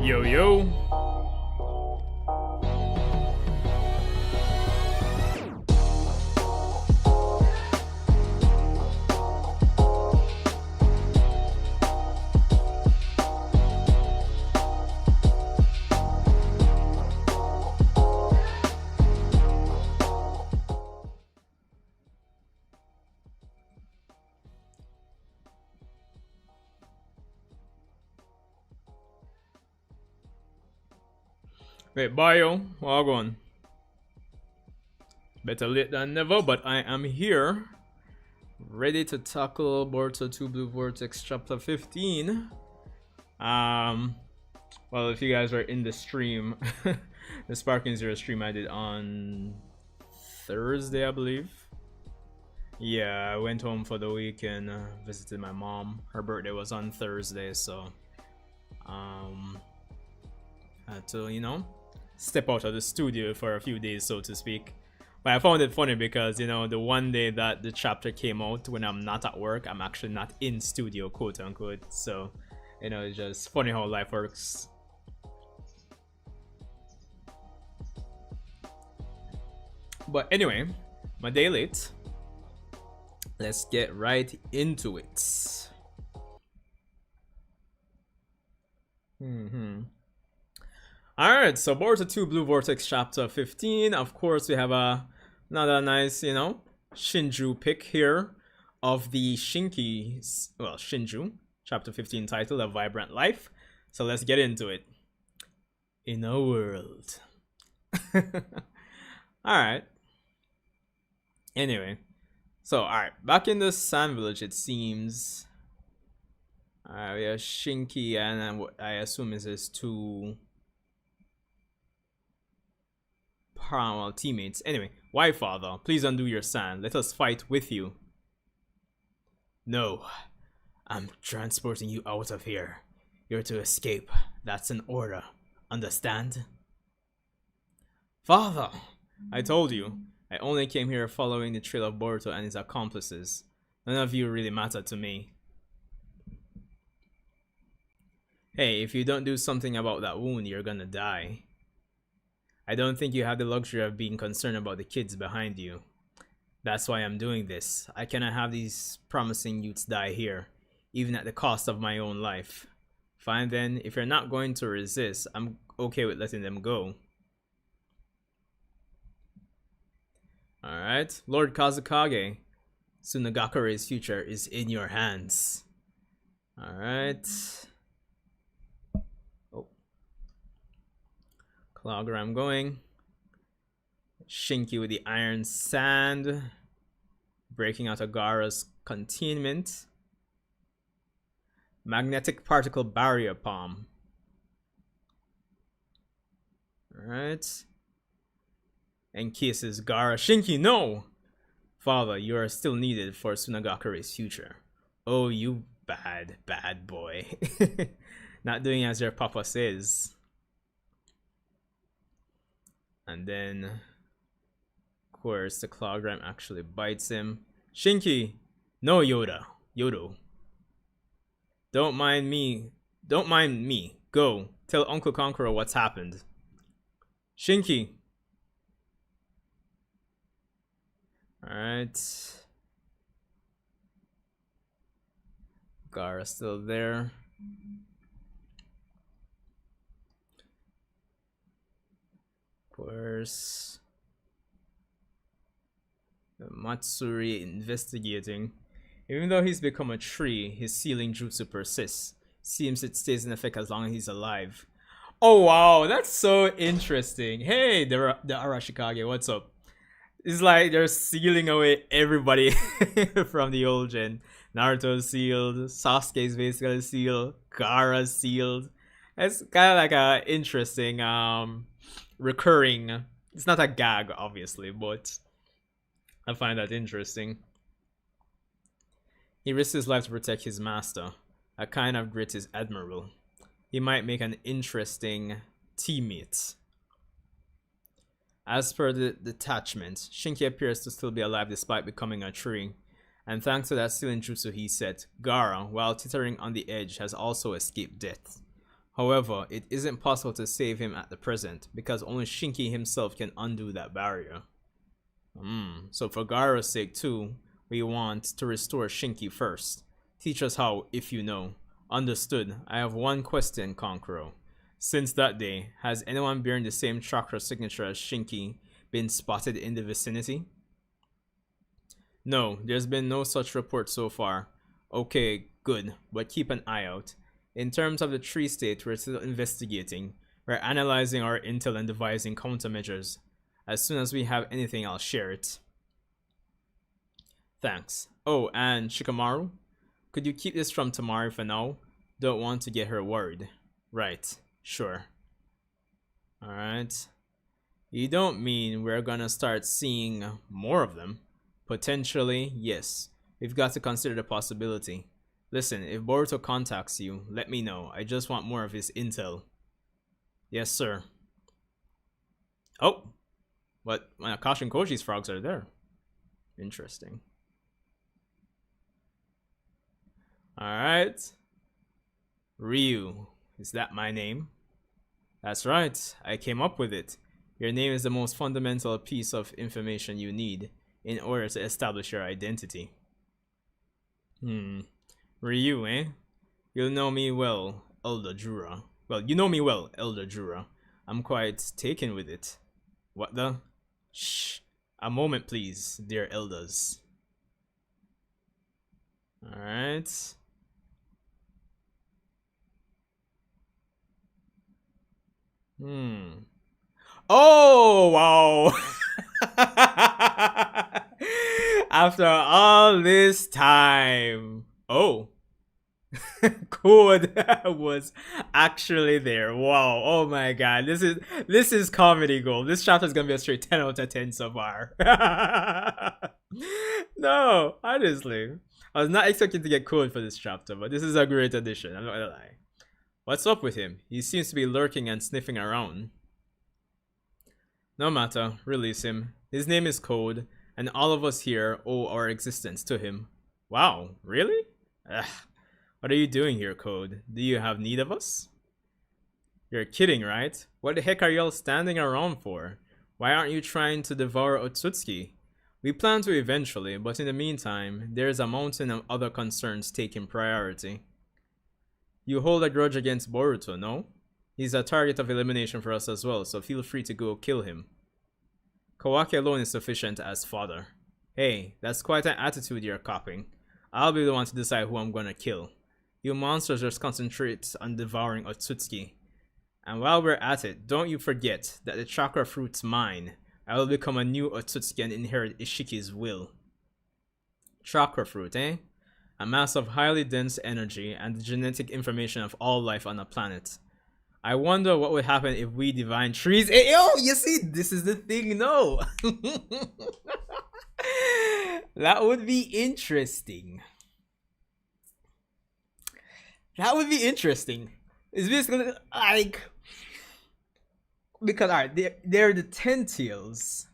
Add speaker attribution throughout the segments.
Speaker 1: Yo, yo. Wait, bio, log on. Better late than never, but I am here, ready to tackle Boruto 2 Blue Vortex chapter 15. Well, if you guys were in the stream, the Sparking Zero stream I did on Thursday, I believe. Yeah, I went home for the weekend, visited my mom. Her birthday was on Thursday, so had to, you know, step out of the studio for a few days, so to speak. But I found it funny because, you know, the one day that the chapter came out, when I'm not at work, I'm actually not in studio, quote unquote. So, you know, it's just funny how life works. But anyway, my day late. Let's get right into it. Alright, so Boruto 2 Blue Vortex chapter 15. Of course, we have another nice, you know, Shinju pick here of the Shinki, well, Shinju, chapter 15 title, A Vibrant Life. So let's get into it. In a world. Alright. Anyway. So, alright, back in the Sand Village, it seems. We have Shinki and what I assume is his two parallel teammates. Anyway, why, father? Please undo your sand. Let us fight with you. No, I'm transporting you out of here. You're to escape. That's an order. Understand? Father, I told you. I only came here following the trail of Boruto and his accomplices. None of you really matter to me. Hey, if you don't do something about that wound, you're gonna die. I don't think you have the luxury of being concerned about the kids behind you. That's why I'm doing this. I cannot have these promising youths die here, even at the cost of my own life. Fine then, if you're not going to resist, I'm okay with letting them go. Alright, Lord Kazekage, Tsunagakure's future is in your hands. Alright. Oh. Clogram going. Shinki with the iron sand. Breaking out of Gaara's containment. Magnetic particle barrier palm. Alright. Encases Gaara. Shinki, no! Father, you are still needed for Tsunagakure's future. Oh, you bad, bad boy. Not doing as your papa says. And then, of course, the Clogram actually bites him. Shinki! No, Yoda. Yodo. Don't mind me. Don't mind me. Go. Tell Uncle Conqueror what's happened. Shinki! Alright. Gaara still there. Of course. Matsuri investigating. Even though he's become a tree, his sealing jutsu persists. Seems it stays in effect as long as he's alive. Oh wow, that's so interesting. Hey, the Arashikage, what's up? It's like they're sealing away everybody from the old gen. Naruto's sealed, Sasuke's basically sealed, Gaara's sealed. It's kind of like a interesting recurring. It's not a gag, obviously, but I find that interesting. He risks his life to protect his master. A kind of grit is admirable. He might make an interesting teammate. As per the detachment, Shinki appears to still be alive despite becoming a tree. And thanks to that sealing jutsu he set, Gaara, while teetering on the edge, has also escaped death. However, it isn't possible to save him at the present because only Shinki himself can undo that barrier. So for Gaara's sake too, we want to restore Shinki first. Teach us how, if you know. Understood. I have one question, Konkuro. Since that day, has anyone bearing the same chakra signature as Shinki been spotted in the vicinity? No, there's been no such report so far. Okay, good, but keep an eye out. In terms of the tree state, we're still investigating. We're analyzing our intel and devising countermeasures. As soon as we have anything, I'll share it. Thanks. Oh, and Shikamaru? Could you keep this from Tamari for now? Don't want to get her worried. Right, sure. Alright. You don't mean we're gonna start seeing more of them? Potentially, yes. We've got to consider the possibility. Listen, if Boruto contacts you, let me know. I just want more of his intel. Yes, sir. Oh! But Akashi and Koji's frogs are there. Interesting. Alright. Ryu. Is that my name? That's right. I came up with it. Your name is the most fundamental piece of information you need in order to establish your identity. Ryu, eh? You'll know me well, Elder Jura. Well, you know me well, Elder Jura. I'm quite taken with it. What the? Shh. A moment, please, dear elders. Alright. Oh, wow. After all this time. Oh. Code was actually there. Wow. Oh my god. This is comedy gold. This chapter is gonna be a straight 10 out of 10 so far. No, honestly. I was not expecting to get code for this chapter, but this is a great addition. I'm not gonna lie. What's up with him? He seems to be lurking and sniffing around. No matter, release him. His name is Code, and all of us here owe our existence to him. Wow, really? Ugh. What are you doing here, Code? Do you have need of us? You're kidding, right? What the heck are y'all standing around for? Why aren't you trying to devour Otsutsuki? We plan to eventually, but in the meantime, there's a mountain of other concerns taking priority. You hold a grudge against Boruto, no? He's a target of elimination for us as well, so feel free to go kill him. Kawaki alone is sufficient as fodder. Hey, that's quite an attitude you're copying. I'll be the one to decide who I'm gonna kill. You monsters just concentrate on devouring Otsutsuki. And while we're at it, don't you forget that the chakra fruit's mine. I will become a new Otsutsuki and inherit Ishiki's will. Chakra fruit, eh? A mass of highly dense energy and the genetic information of all life on the planet. I wonder what would happen if we divine trees. Hey, yo, you see, this is the thing, no. That would be interesting. That would be interesting. It's basically like, because alright, they're the Tentails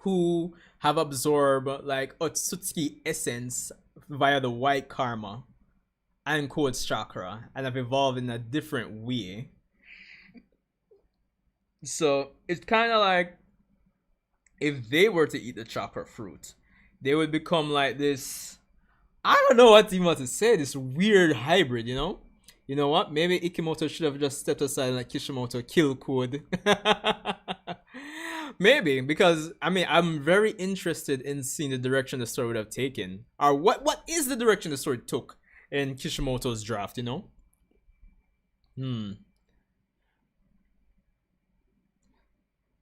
Speaker 1: who have absorbed like Otsutsuki essence via the white karma and Code's chakra and have evolved in a different way. So it's kind of like if they were to eat the chakra fruit, they would become like this. I don't know what even to say. This weird hybrid, you know. You know what? Maybe Ikimoto should have just stepped aside and let Kishimoto kill Code. Maybe, because I mean, I'm very interested in seeing the direction the story would have taken, or what is the direction the story took in Kishimoto's draft, you know?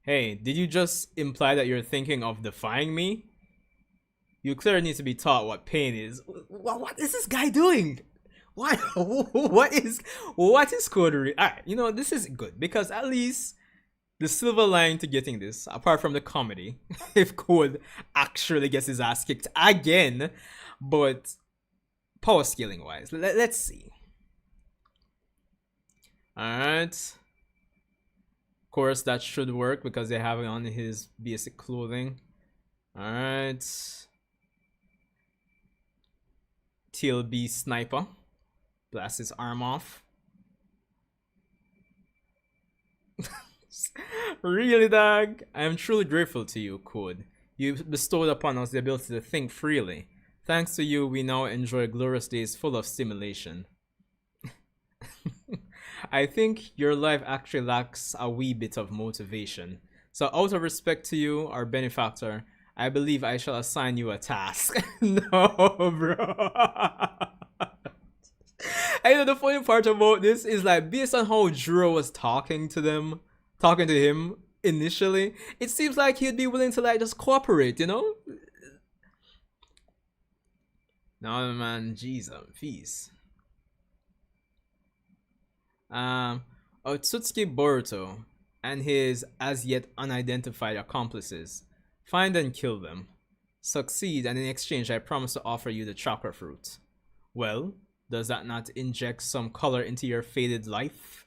Speaker 1: Hey, did you just imply that you're thinking of defying me? You clearly need to be taught what pain is. What is this guy doing? What? What is Code? Alright, you know, this is good because at least the silver line to getting this, apart from the comedy, if Code actually gets his ass kicked again, but power scaling wise, let's see. Alright. Of course, that should work because they have it on his basic clothing. Alright. TLB Sniper. Blast his arm off. Really, dog? I am truly grateful to you, Code. You bestowed upon us the ability to think freely. Thanks to you, we now enjoy glorious days full of stimulation. I think your life actually lacks a wee bit of motivation. So, out of respect to you, our benefactor, I believe I shall assign you a task. No, bro. I know the funny part about this is like based on how Juro was talking to him initially, it seems like he'd be willing to like just cooperate, you know? No man, jeez, peace. Um, Otsutsuki Boruto and his as yet unidentified accomplices. Find and kill them. Succeed, and in exchange, I promise to offer you the chakra fruit. Well, does that not inject some color into your faded life?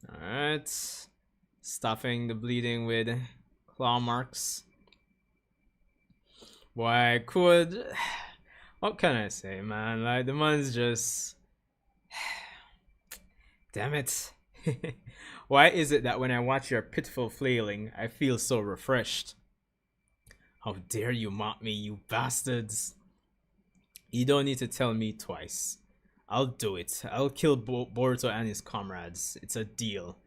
Speaker 1: Alright. Stopping the bleeding with claw marks. Boy, I could. What can I say, man? Like, the man's just. Damn it. Why is it that when I watch your pitiful flailing, I feel so refreshed? How dare you mock me, you bastards! You don't need to tell me twice. I'll do it. I'll kill Boruto and his comrades. It's a deal.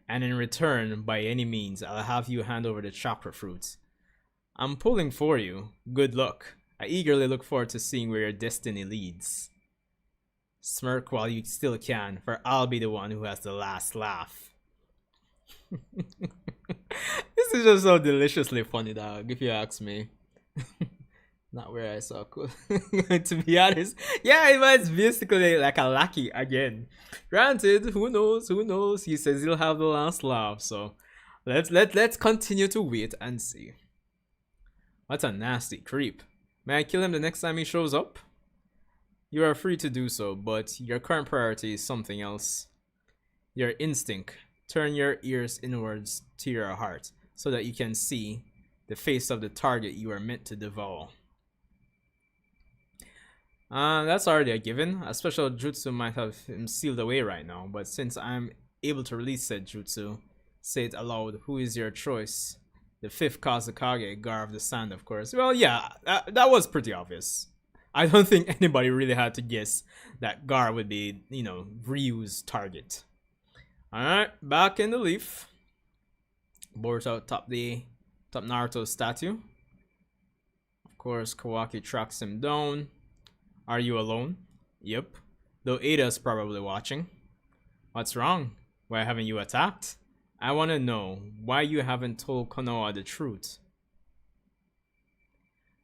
Speaker 1: And in return, by any means, I'll have you hand over the chakra fruit. I'm pulling for you. Good luck. I eagerly look forward to seeing where your destiny leads. Smirk while you still can, for I'll be the one who has the last laugh. This is just so deliciously funny, dog, if you ask me. Not where I saw cool. To be honest, yeah, it was basically like a lucky again. Granted, who knows? Who knows? He says he'll have the last laugh, so let's continue to wait and see. What a nasty creep. May I kill him the next time he shows up? You are free to do so, but your current priority is something else. Your instinct. Turn your ears inwards to your heart so that you can see the face of the target you are meant to devour. That's already a given. A special jutsu might have him sealed away right now, but since I'm able to release said jutsu, say it aloud. Who is your choice? The fifth Kazekage, Gaara of the Sand, of course. Well, yeah, that was pretty obvious. I don't think anybody really had to guess that Gaara would be, you know, Ryu's target. Alright, back in the leaf. Boruto top Naruto statue. Of course, Kawaki tracks him down. Are you alone? Yep. Though Ada's probably watching. What's wrong? Why haven't you attacked? I want to know why you haven't told Konoha the truth.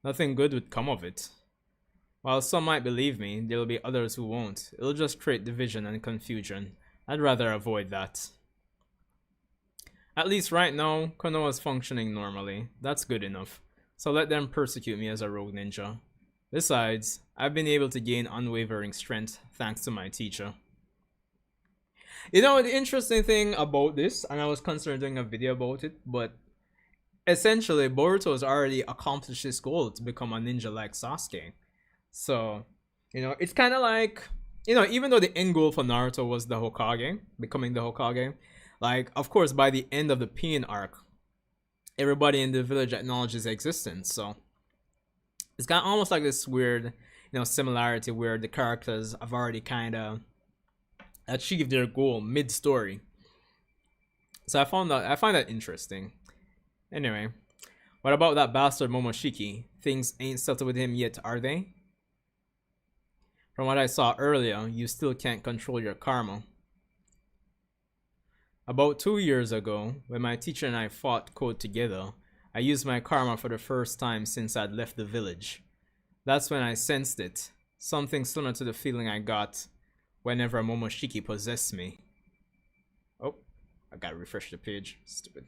Speaker 1: Nothing good would come of it. While some might believe me, there will be others who won't. It'll just create division and confusion. I'd rather avoid that. At least right now, Konoha's functioning normally. That's good enough. So let them persecute me as a rogue ninja. Besides, I've been able to gain unwavering strength thanks to my teacher. You know, the interesting thing about this, and I was considering doing a video about it, but essentially Boruto has already accomplished his goal to become a ninja like Sasuke. So, you know, it's kind of like, you know, even though the end goal for Naruto was the Hokage, becoming the Hokage, like, of course, by the end of the Pain arc, everybody in the village acknowledges existence. So, it's kind of almost like this weird, you know, similarity where the characters have already kind of achieved their goal mid-story. So I find that interesting. Anyway, what about that bastard Momoshiki? Things ain't settled with him yet, are they? From what I saw earlier, you still can't control your karma. About 2 years ago, when my teacher and I fought code together, I used my karma for the first time since I'd left the village. That's when I sensed it. Something similar to the feeling I got whenever Momoshiki possessed me. Oh, I gotta refresh the page. Stupid.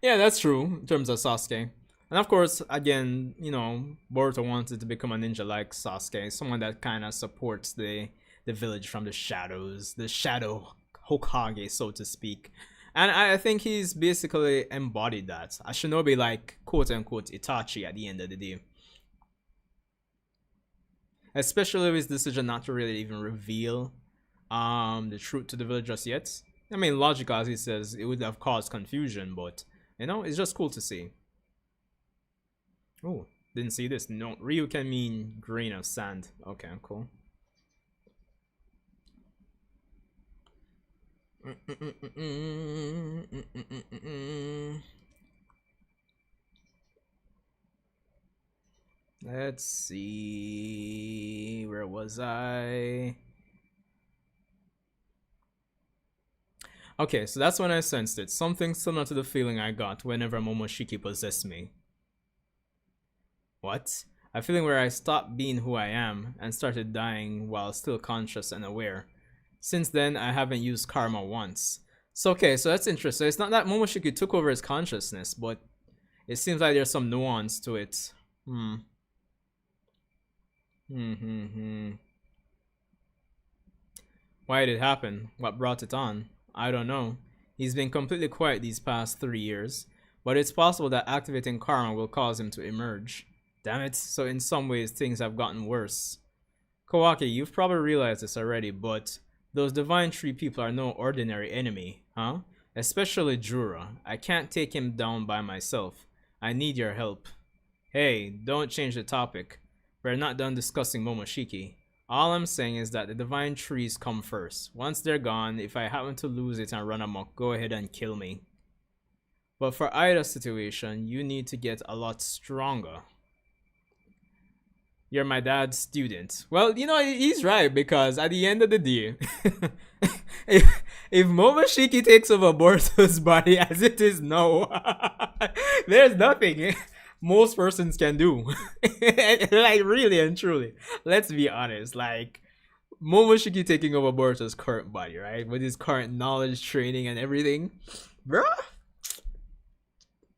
Speaker 1: Yeah, that's true in terms of Sasuke. And of course, again, you know, Boruto wanted to become a ninja like Sasuke, someone that kind of supports the village from the shadows, the shadow Hokage, so to speak. And I think he's basically embodied that. A shinobi like quote-unquote Itachi at the end of the day. especially with his decision not to really even reveal the truth to the village just yet. I mean, logical as he says, it would have caused confusion, but you know, it's just cool to see. Oh, didn't see this. No, Ryu can mean grain of sand. Okay, cool. Let's see. Where was I? Okay, so that's when I sensed it. Something similar to the feeling I got whenever Momoshiki possessed me. What? A feeling where I stopped being who I am and started dying while still conscious and aware. Since then, I haven't used karma once. So okay, so that's interesting. It's not that Momoshiki took over his consciousness, but it seems like there's some nuance to it. Hmm. Why did it happen? What brought it on? I don't know. He's been completely quiet these past 3 years, but it's possible that activating karma will cause him to emerge. Damn it, so in some ways things have gotten worse. Kawaki, you've probably realized this already, but those Divine Tree people are no ordinary enemy, huh? Especially Jura. I can't take him down by myself. I need your help. Hey, don't change the topic. We're not done discussing Momoshiki. All I'm saying is that the Divine Trees come first. Once they're gone, if I happen to lose it and run amok, go ahead and kill me. But for either situation, you need to get a lot stronger. You're my dad's student. Well, you know, he's right, because at the end of the day, if Momoshiki takes over Boruto's body as it is now, there's nothing most persons can do. Like, really and truly. Let's be honest. Like, Momoshiki taking over Boruto's current body, right? With his current knowledge, training, and everything. Bruh.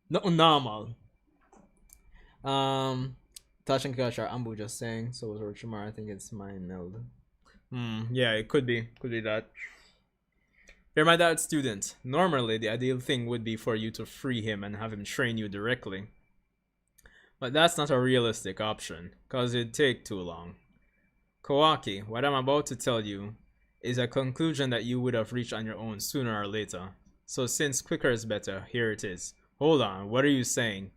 Speaker 1: Not normal. Touch and Catch are Ambu just saying. So was Orochimaru. I think it's mine Neld. Yeah, it could be. Could be that. You're my dad's student. Normally, the ideal thing would be for you to free him and have him train you directly. But that's not a realistic option, cause it'd take too long. Kawaki, what I'm about to tell you is a conclusion that you would have reached on your own sooner or later. So since quicker is better, here it is. Hold on, what are you saying?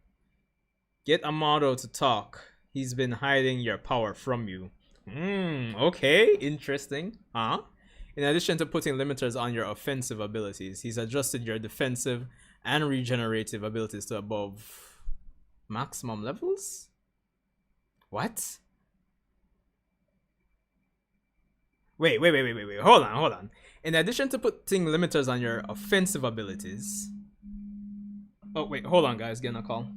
Speaker 1: Get Amado to talk. He's been hiding your power from you. Okay, interesting. Huh? In addition to putting limiters on your offensive abilities, he's adjusted your defensive and regenerative abilities to above maximum levels? What? Wait. Hold on. In addition to putting limiters on your offensive abilities. Oh, wait, hold on, guys. Getting a call.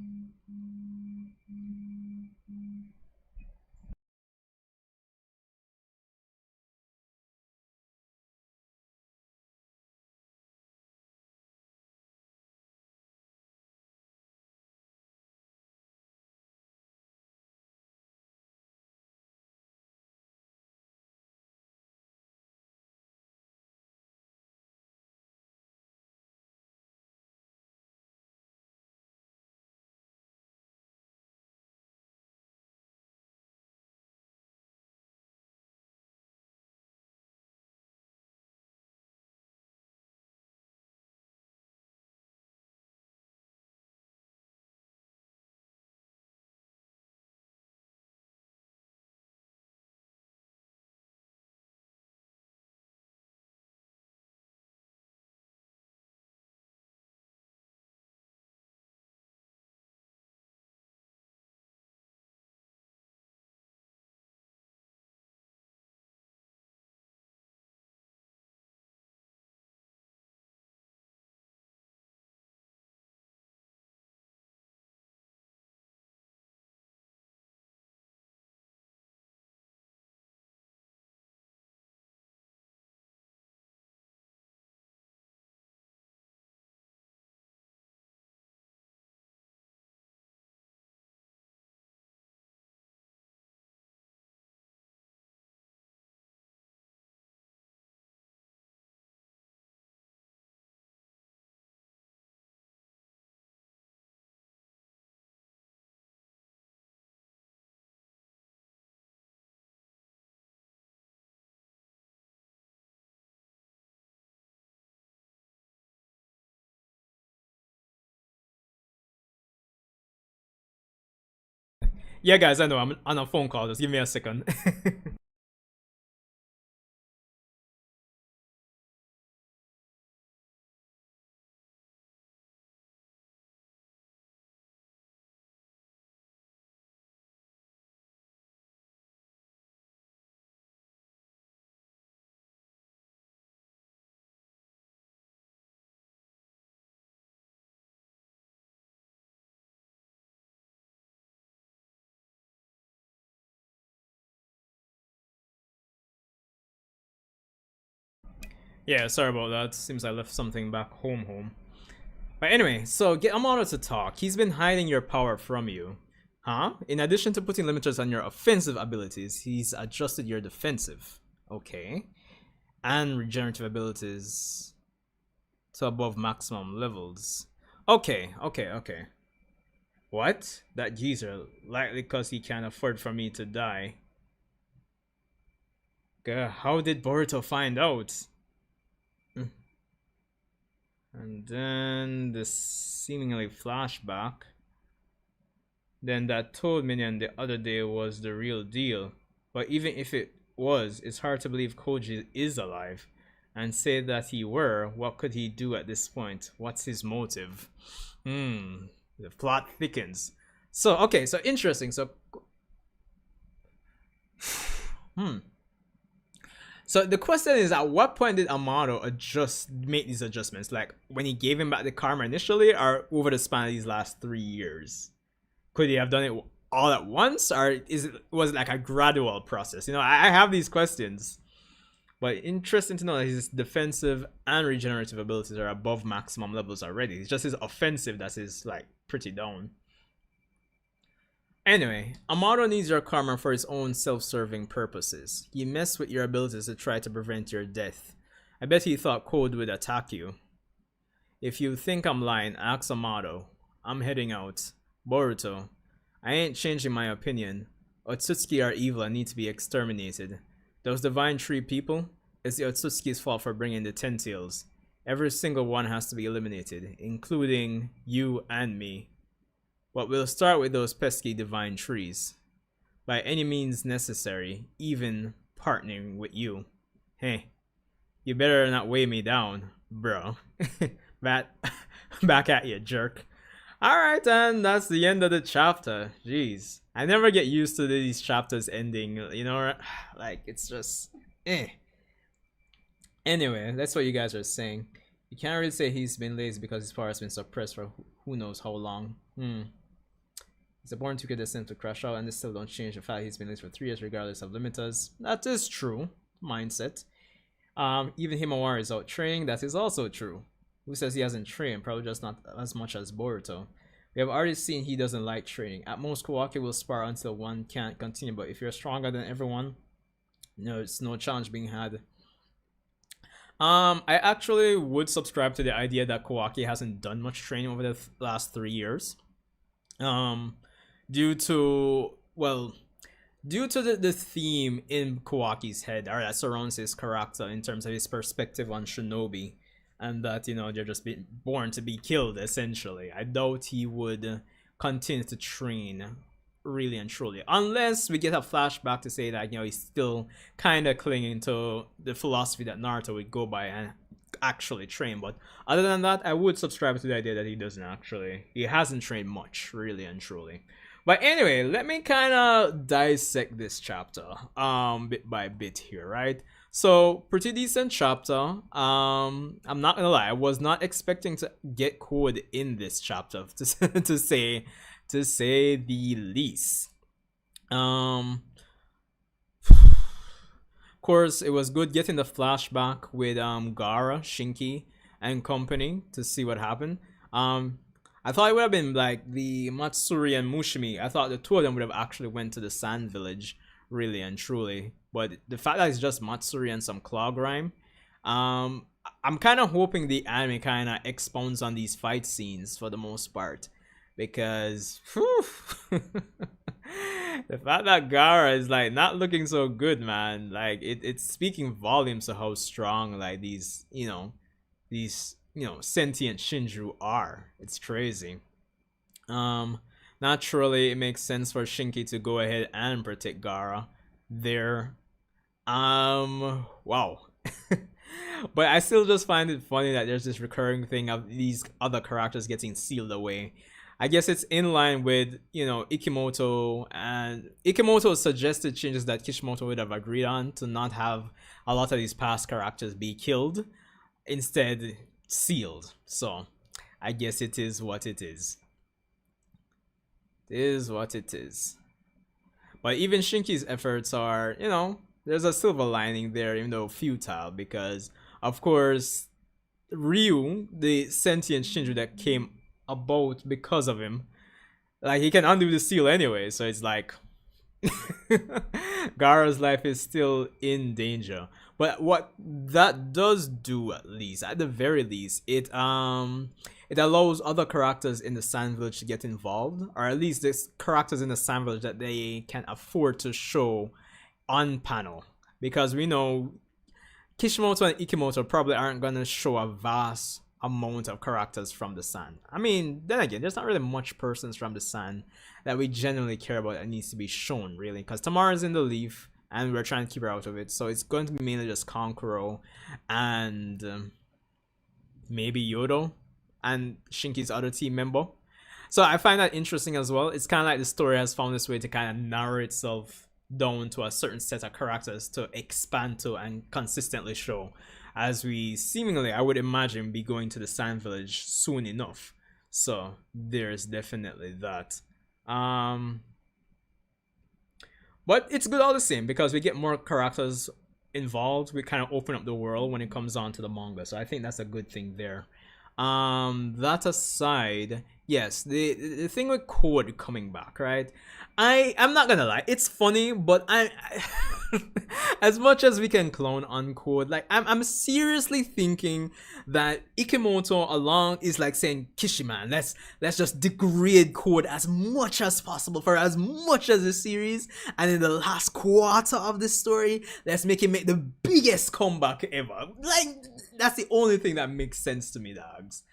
Speaker 1: Yeah, guys, I know I'm on a phone call. Just give me a second. Yeah, sorry about that. Seems I left something back home. But anyway, so get Amano to talk. He's been hiding your power from you. Huh? In addition to putting limiters on your offensive abilities, he's adjusted your defensive. Okay. And regenerative abilities to above maximum levels. Okay. What? That geezer, likely because he can't afford for me to die. How did Boruto find out? And then the seemingly flashback. Then that told Minion the other day was the real deal. But even if it was, it's hard to believe Koji is alive. And say that he were, what could he do at this point? What's his motive? The plot thickens. So, okay, so interesting. So, So the question is, at what point did Amado make these adjustments? Like when he gave him back the karma initially, or over the span of these last 3 years? Could he have done it all at once, or was it like a gradual process? You know, I have these questions, but interesting to know that his defensive and regenerative abilities are above maximum levels already. It's just his offensive that is like pretty down. Anyway, Amado needs your karma for his own self-serving purposes. He messed with your abilities to try to prevent your death. I bet he thought Code would attack you. If you think I'm lying, ask Amado. I'm heading out. Boruto, I ain't changing my opinion. Otsutsuki are evil and need to be exterminated. Those Divine Tree people, it's the Otsutsuki's fault for bringing the Ten Tails. Every single one has to be eliminated, including you and me. But we'll start with those pesky Divine Trees. By any means necessary, even partnering with you. Hey, you better not weigh me down, bro. Back at you, jerk. Alright, and that's the end of the chapter. Jeez. I never get used to these chapters ending, you know, like, it's just, Anyway, that's what you guys are saying. You can't really say he's been lazy because his power has been suppressed for who knows how long. He's born to get destined to crash out, and this still don't change the fact he's been lazy for 3 years regardless of limiters. That is true. Mindset. Even Himawari is out training. That is also true. Who says he hasn't trained? Probably just not as much as Boruto. We have already seen he doesn't like training. At most, Kawaki will spar until one can't continue, but if you're stronger than everyone, it's no challenge being had. I actually would subscribe to the idea that Kawaki hasn't done much training over the last 3 years. Due to the theme in Kawaki's head, or that surrounds his character in terms of his perspective on shinobi, and that, you know, they're just being born to be killed, essentially. I doubt he would continue to train really and truly, unless we get a flashback to say that, you know, he's still kind of clinging to the philosophy that Naruto would go by and actually train. But other than that, I would subscribe to the idea that he hasn't trained much, really and truly. But anyway, let me kind of dissect this chapter bit by bit here, right? So, pretty decent chapter. I'm not gonna lie, I was not expecting to get code in this chapter, to say the least. Of course, it was good getting the flashback with Gaara, Shinki, and company to see what happened. I thought it would have been like the Matsuri and Mushimi. I thought the two of them would have actually went to the Sand Village, really and truly. But the fact that it's just Matsuri and some Claw Grime, I'm kind of hoping the anime kind of expounds on these fight scenes for the most part. Because, the fact that Gaara is like not looking so good, man, like it's speaking volumes of how strong like these sentient Shinju are. It's crazy. Naturally, it makes sense for Shinki to go ahead and protect Gaara there. Wow. But I still just find it funny that there's this recurring thing of these other characters getting sealed away. I guess it's in line with, Ikimoto, and Ikimoto suggested changes that Kishimoto would have agreed on to not have a lot of these past characters be killed, instead sealed. So I guess it is what it is. It is what it is. But even Shinki's efforts are, there's a silver lining there, even though futile, because of course Ryu, the sentient Shinju that came about because of him, like he can undo the seal anyway, so it's like Gaara's life is still in danger. But what that does do, at least, at the very least, it allows other characters in the Sand Village to get involved, or at least there's characters in the Sand Village that they can afford to show on panel, because we know Kishimoto and Ikimoto probably aren't gonna show a vast amount of characters from the Sand. I mean, then again, there's not really much persons from the Sand that we genuinely care about that needs to be shown, really, because Tamara's in the Leaf and we're trying to keep her out of it, so it's going to be mainly just Kankuro and maybe Yodo and Shinki's other team member. So I find that interesting as well. It's kind of like the story has found this way to kind of narrow itself down to a certain set of characters to expand to and consistently show, as we seemingly, I would imagine, be going to the Sand Village soon enough. So there's definitely that. But it's good all the same, because we get more characters involved. We kind of open up the world when it comes on to the manga, so I think that's a good thing there. That aside, yes, the thing with Code coming back, right? I'm not gonna lie, it's funny, but I as much as we can clown on Code, like I'm seriously thinking that Ikimoto along is like saying, Kishiman, let's just degrade Code as much as possible for as much as the series, and in the last quarter of the story, let's make him make the biggest comeback ever. Like, that's the only thing that makes sense to me, dogs,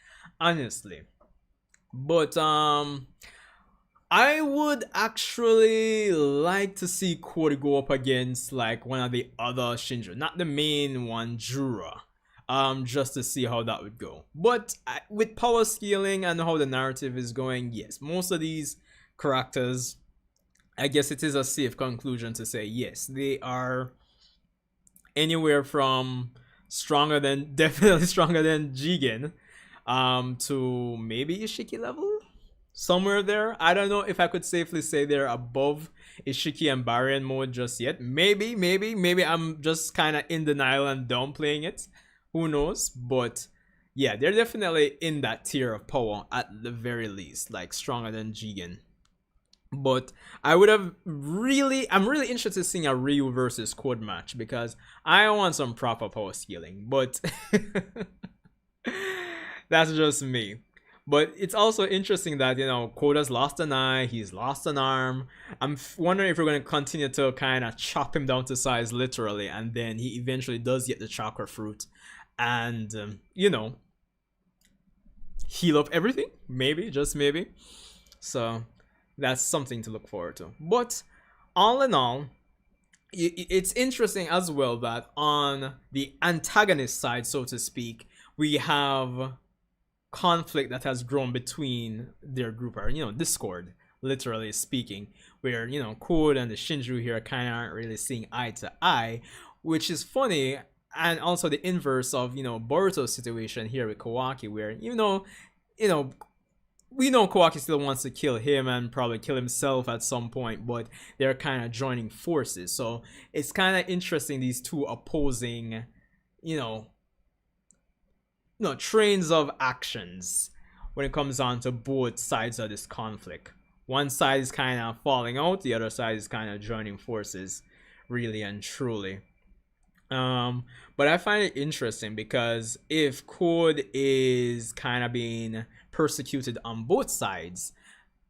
Speaker 1: honestly. But I would actually like to see Cody go up against like one of the other Shinju, not the main one, Jura, just to see how that would go. But with power scaling and how the narrative is going, yes, most of these characters, I guess it is a safe conclusion to say yes, they are anywhere from definitely stronger than Jigen, to maybe Ishiki level, somewhere there. I don't know if I could safely say they're above Ishiki and Baryon mode just yet. Maybe I'm just kind of in denial and downplaying it. Who knows? But yeah, they're definitely in that tier of power at the very least, like stronger than Jigen. But I'm really interested in seeing a Ryu versus Code match, because I want some proper power scaling. But that's just me. But it's also interesting that, Koda's lost an eye, he's lost an arm. I'm wondering if we're going to continue to kind of chop him down to size, literally, and then he eventually does get the chakra fruit and, heal up everything. Maybe, just maybe. So that's something to look forward to. But all in all, it's interesting as well that on the antagonist side, so to speak, we have conflict that has grown between their group, or discord, literally speaking, where Code and the Shinju here kind of aren't really seeing eye to eye, which is funny. And also the inverse of Boruto's situation here with Kawaki, where we know Kawaki still wants to kill him and probably kill himself at some point, but they're kind of joining forces. So it's kind of interesting, these two opposing trains of actions when it comes on to both sides of this conflict. One side is kind of falling out, the other side is kind of joining forces, really and truly. But I find it interesting, because if Code is kind of being persecuted on both sides,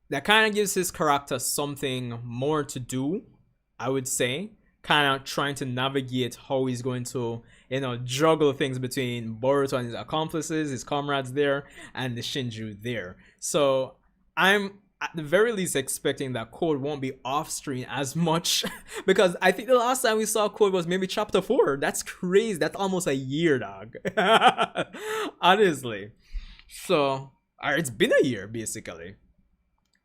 Speaker 1: that kind of gives his character something more to do, I would say, kind of trying to navigate how he's going to juggle things between Boruto and his accomplices, his comrades there, and the Shinju there. So I'm at the very least expecting that Code won't be off screen as much because I think the last time we saw Code was maybe chapter 4. That's crazy. That's almost a year, dog. Honestly. So, or it's been a year basically.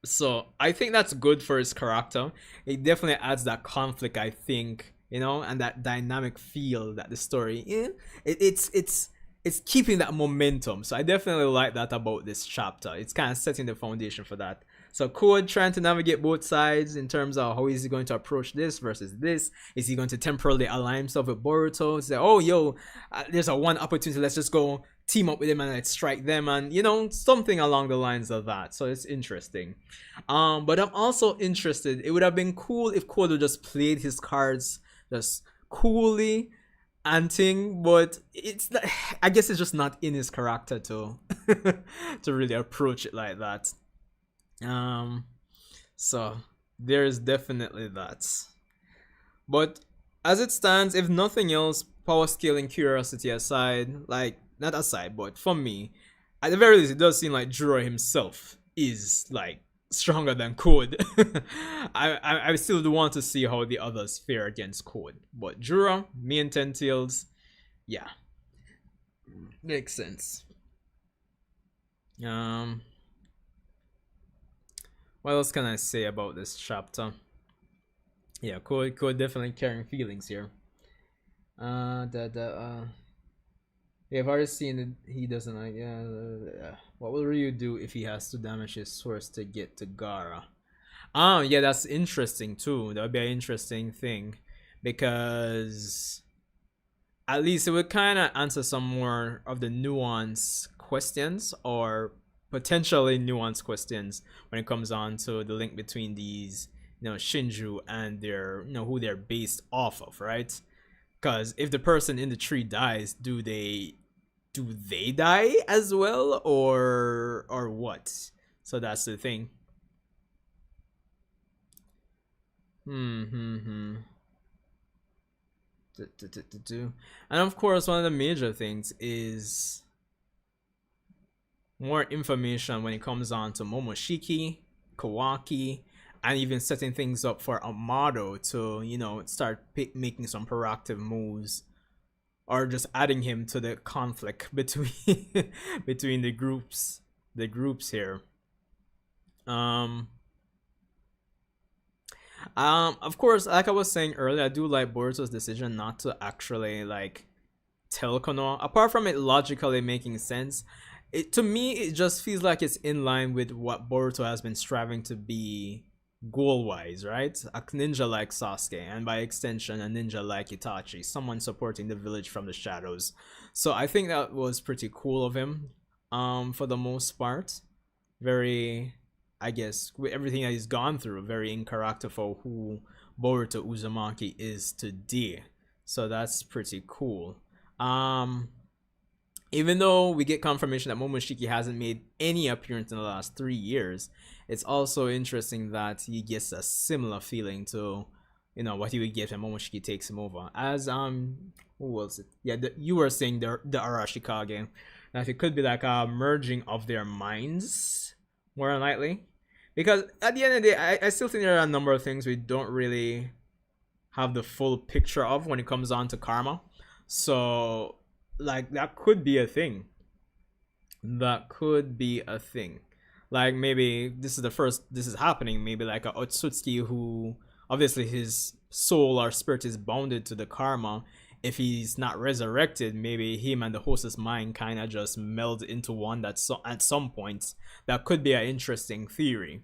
Speaker 1: So I think that's good for his character. It definitely adds that conflict, I think, and that dynamic feel that the story it's keeping that momentum. So I definitely like that about this chapter. It's kind of setting the foundation for that. So Code trying to navigate both sides in terms of how is he going to approach this versus this. Is he going to temporarily align himself with Boruto? Say, oh, yo, there's a one opportunity. Let's just go team up with him and let's strike them, and something along the lines of that. So it's interesting. But I'm also interested. It would have been cool if Kodo just played his cards just coolly and thing, but I guess it's just not in his character to to really approach it like that. So there's definitely that. But as it stands, if nothing else, power scaling curiosity aside, like not aside, but for me, at the very least, it does seem like Juro himself is like stronger than Code. I still do want to see how the others fare against Code, but Juro, me and Ten Tails, yeah, makes sense. What else can I say about this chapter? Yeah, Code definitely carrying feelings here. I've already seen it. He doesn't like. Yeah. What will Ryu do if he has to damage his source to get to Gaara? Yeah, that's interesting too. That would be an interesting thing because at least it would kind of answer some more of the nuance questions or potentially nuanced questions when it comes on to the link between these, Shinju and their, who they're based off of, right? Because if the person in the tree dies, do they die as well, or what? So that's the thing. And of course, one of the major things is more information when it comes on to Momoshiki, Kawaki, and even setting things up for Amado to, start making some proactive moves, or just adding him to the conflict between between the groups here. Of course, like I was saying earlier, I do like Boruto's decision not to actually like tell Konoha. Apart from it logically making sense, to me it just feels like it's in line with what Boruto has been striving to be goal-wise, right? A ninja like Sasuke, and by extension a ninja like Itachi, someone supporting the village from the shadows. So I think that was pretty cool of him, for the most part. Very, I guess, with everything that he's gone through, very in character for who Boruto Uzumaki is today. So that's pretty cool. Even though we get confirmation that Momoshiki hasn't made any appearance in the last 3 years, it's also interesting that he gets a similar feeling to, what he would get when Momoshiki takes him over. As who was it? Yeah, you were saying the Arashikage, that it could be like a merging of their minds, more than likely. Because at the end of the day, I still think there are a number of things we don't really have the full picture of when it comes on to karma. So like that could be a thing. Like maybe this is happening, maybe like a Otsutsuki who obviously his soul or spirit is bounded to the karma. If he's not resurrected, maybe him and the hostess mind kind of just meld into one. At some point that could be an interesting theory.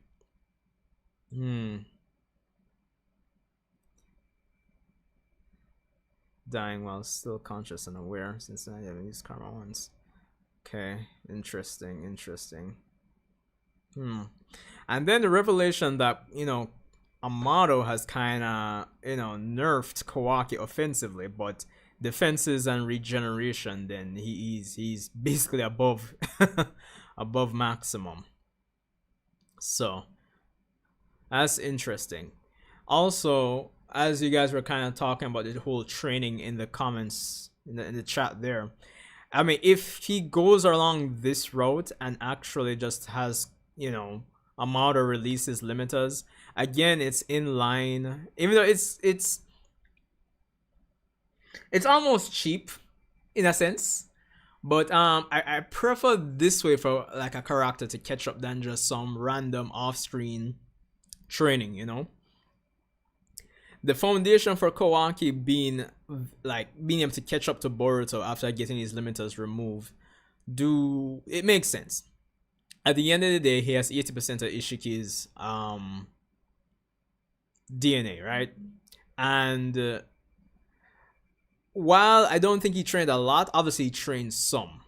Speaker 1: Dying while still conscious and aware, since I haven't used karma once. Okay, interesting. And then the revelation that, Amado has kind of, nerfed Kawaki offensively, but defenses and regeneration, then he's basically above above maximum. So that's interesting. Also, as you guys were kind of talking about the whole training in the comments in the chat there, if he goes along this route and actually just has Amado releases limiters. Again, it's in line, even though it's almost cheap in a sense. But I prefer this way for like a character to catch up than just some random off-screen training, you know. The foundation for Kawaki being being able to catch up to Boruto after getting his limiters removed, do it makes sense. At the end of the day, he has 80% of Ishiki's DNA, right? And while I don't think he trained a lot, obviously he trained some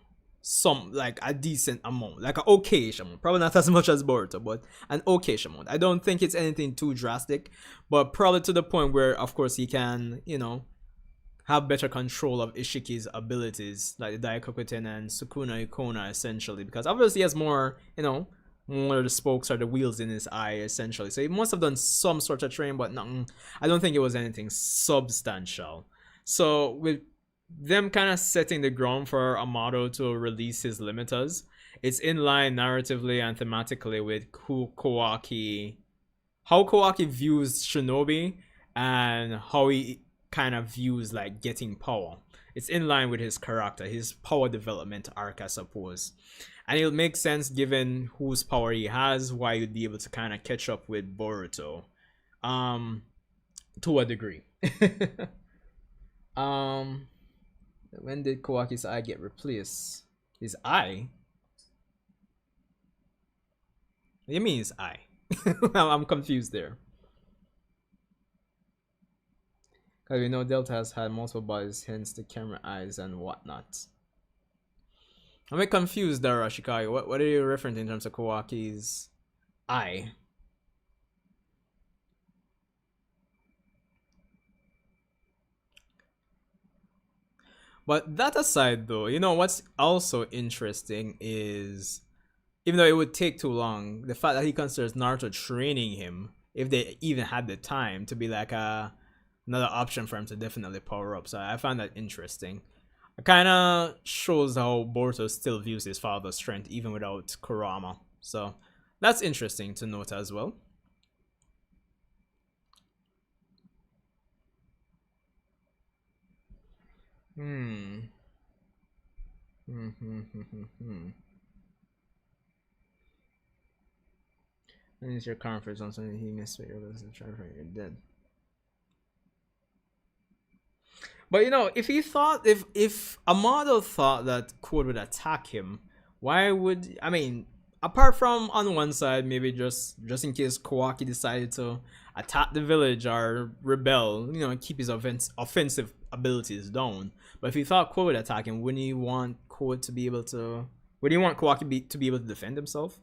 Speaker 1: like a decent amount, like an okay amount. Probably not as much as Boruto, but an okay amount. I don't think it's anything too drastic, but probably to the point where, of course, he can, you know, have better control of Ishiki's abilities, like the Daikokuten and Sukuna Ikona, essentially, because obviously he has more, you know, more of the spokes or the wheels in his eye, essentially. So he must have done some sort of training, but nothing. I don't think it was anything substantial. So with them kind of setting the ground for Amado to release his limiters, it's in line narratively and thematically with how Kawaki views Shinobi and how he kind of views like getting power. It's in line with his character, his power development arc, I suppose. And it'll make sense given whose power he has, why he'd be able to kind of catch up with Boruto. To a degree. When did Kawaki's eye get replaced? His eye? What do you mean his eye? I'm confused there. Because we know Delta has had multiple bodies, hence the camera eyes and whatnot. I'm a bit confused there, Ashikai. What are you referring to in terms of Kawaki's eye? But that aside, though, you know what's also interesting is, even though it would take too long, the fact that he considers Naruto training him, if they even had the time, to be like another option for him to definitely power up. So I find that interesting. It kind of shows how Boruto still views his father's strength even without Kurama. So that's interesting to note as well. Hmm. And it's your conference on something he missed, but you're dead. But you know, if he thought, if Amado thought that Code would attack him, why would, I mean, apart from on one side, maybe just in case Kawaki decided to attack the village or rebel, you know, keep his offensive abilities down. But if he thought Code would attack him, wouldn't he want Code to be able to? Would he want Kawaki to be able to defend himself?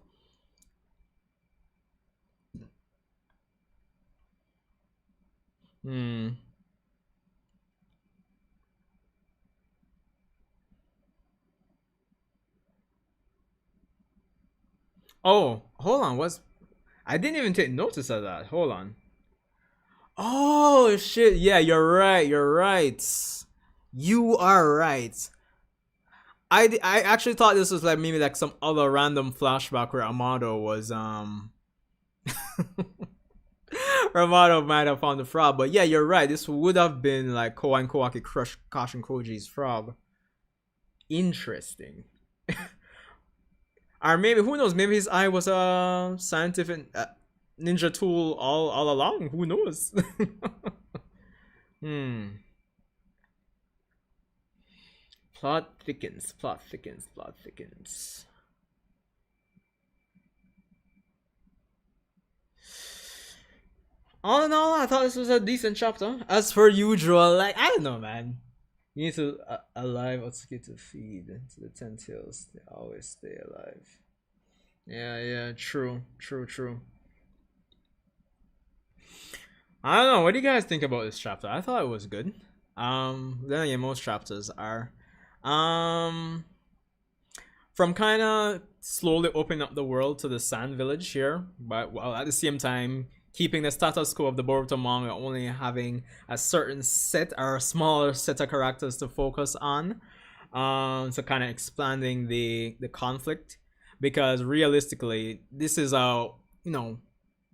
Speaker 1: Hmm. Oh, hold on. I didn't even take notice of that. Hold on. Oh shit! Yeah, you're right. You're right. You are right. I actually thought this was like maybe like some other random flashback where Amado was Amado might have found the frog, but yeah, you're right. This would have been like Koa and Kawaki crush Kashin Koji's frog. Interesting. Or maybe, who knows? Maybe his eye was a scientific ninja tool all along. Who knows? Hmm. Plot thickens. Plot thickens. Plot thickens. All in all, I thought this was a decent chapter. As per usual, like, I don't know, man. You need to alive Otsuki to feed to the 10 tails. They always stay alive. Yeah, true. I don't know. What do you guys think about this chapter? I thought it was good. Then again, most chapters are. From kind of slowly opening up the world to the Sand Village here, but while at the same time keeping the status quo of the Boruto manga, only having a certain set or a smaller set of characters to focus on. So kind of expanding the conflict, because realistically, this is a you know,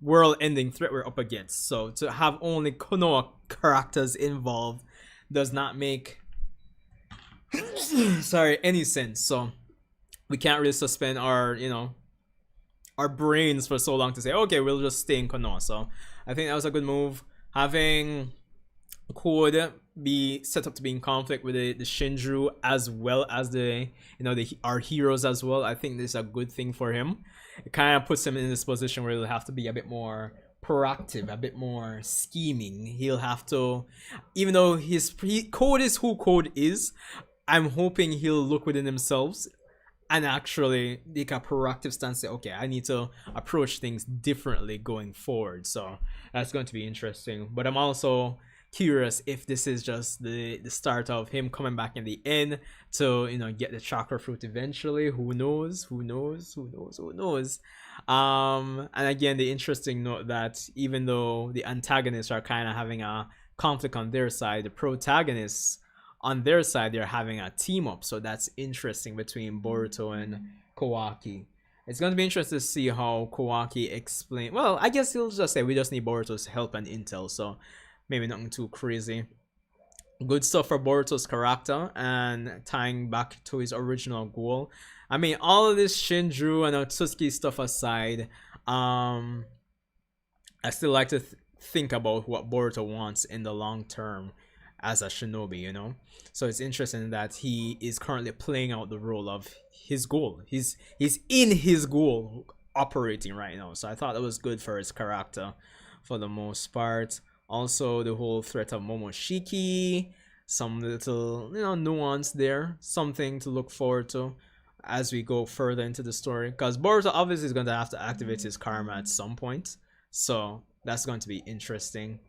Speaker 1: world-ending threat we're up against. So to have only Konoha characters involved does not make sorry any sense. So we can't really suspend our our brains for so long to say okay we'll just stay in Konoha. So I think that was a good move. Having could be set up to be in conflict with the Shinju as well as the our heroes as well. I think this is a good thing for him. It kind of puts him in this position where he'll have to be a bit more proactive, a bit more scheming. He'll have to, even though Code is who Code is, I'm hoping he'll look within himself and actually take a proactive stance. Say, okay, I need to approach things differently going forward. So that's going to be interesting. But I'm also curious if this is just the start of him coming back in the end to get the chakra fruit eventually. Who knows? And again, the interesting note that even though the antagonists are kind of having a conflict on their side, the protagonists on their side, they're having a team up. So that's interesting between Boruto and Kawaki. It's going to be interesting to see how Kawaki explain. Well, I guess he'll just say we just need Boruto's help and intel. So maybe nothing too crazy. Good stuff for Boruto's character and tying back to his original goal. I mean, all of this Shinju and Otsutsuki stuff aside, I still like to think about what Boruto wants in the long term as a shinobi, So it's interesting that he is currently playing out the role of his goal. He's in his goal operating right now. So I thought that was good for his character for the most part. Also, the whole threat of Momoshiki, some little nuance there, something to look forward to as we go further into the story, because Boruto obviously is going to have to activate his karma at some point, so that's going to be interesting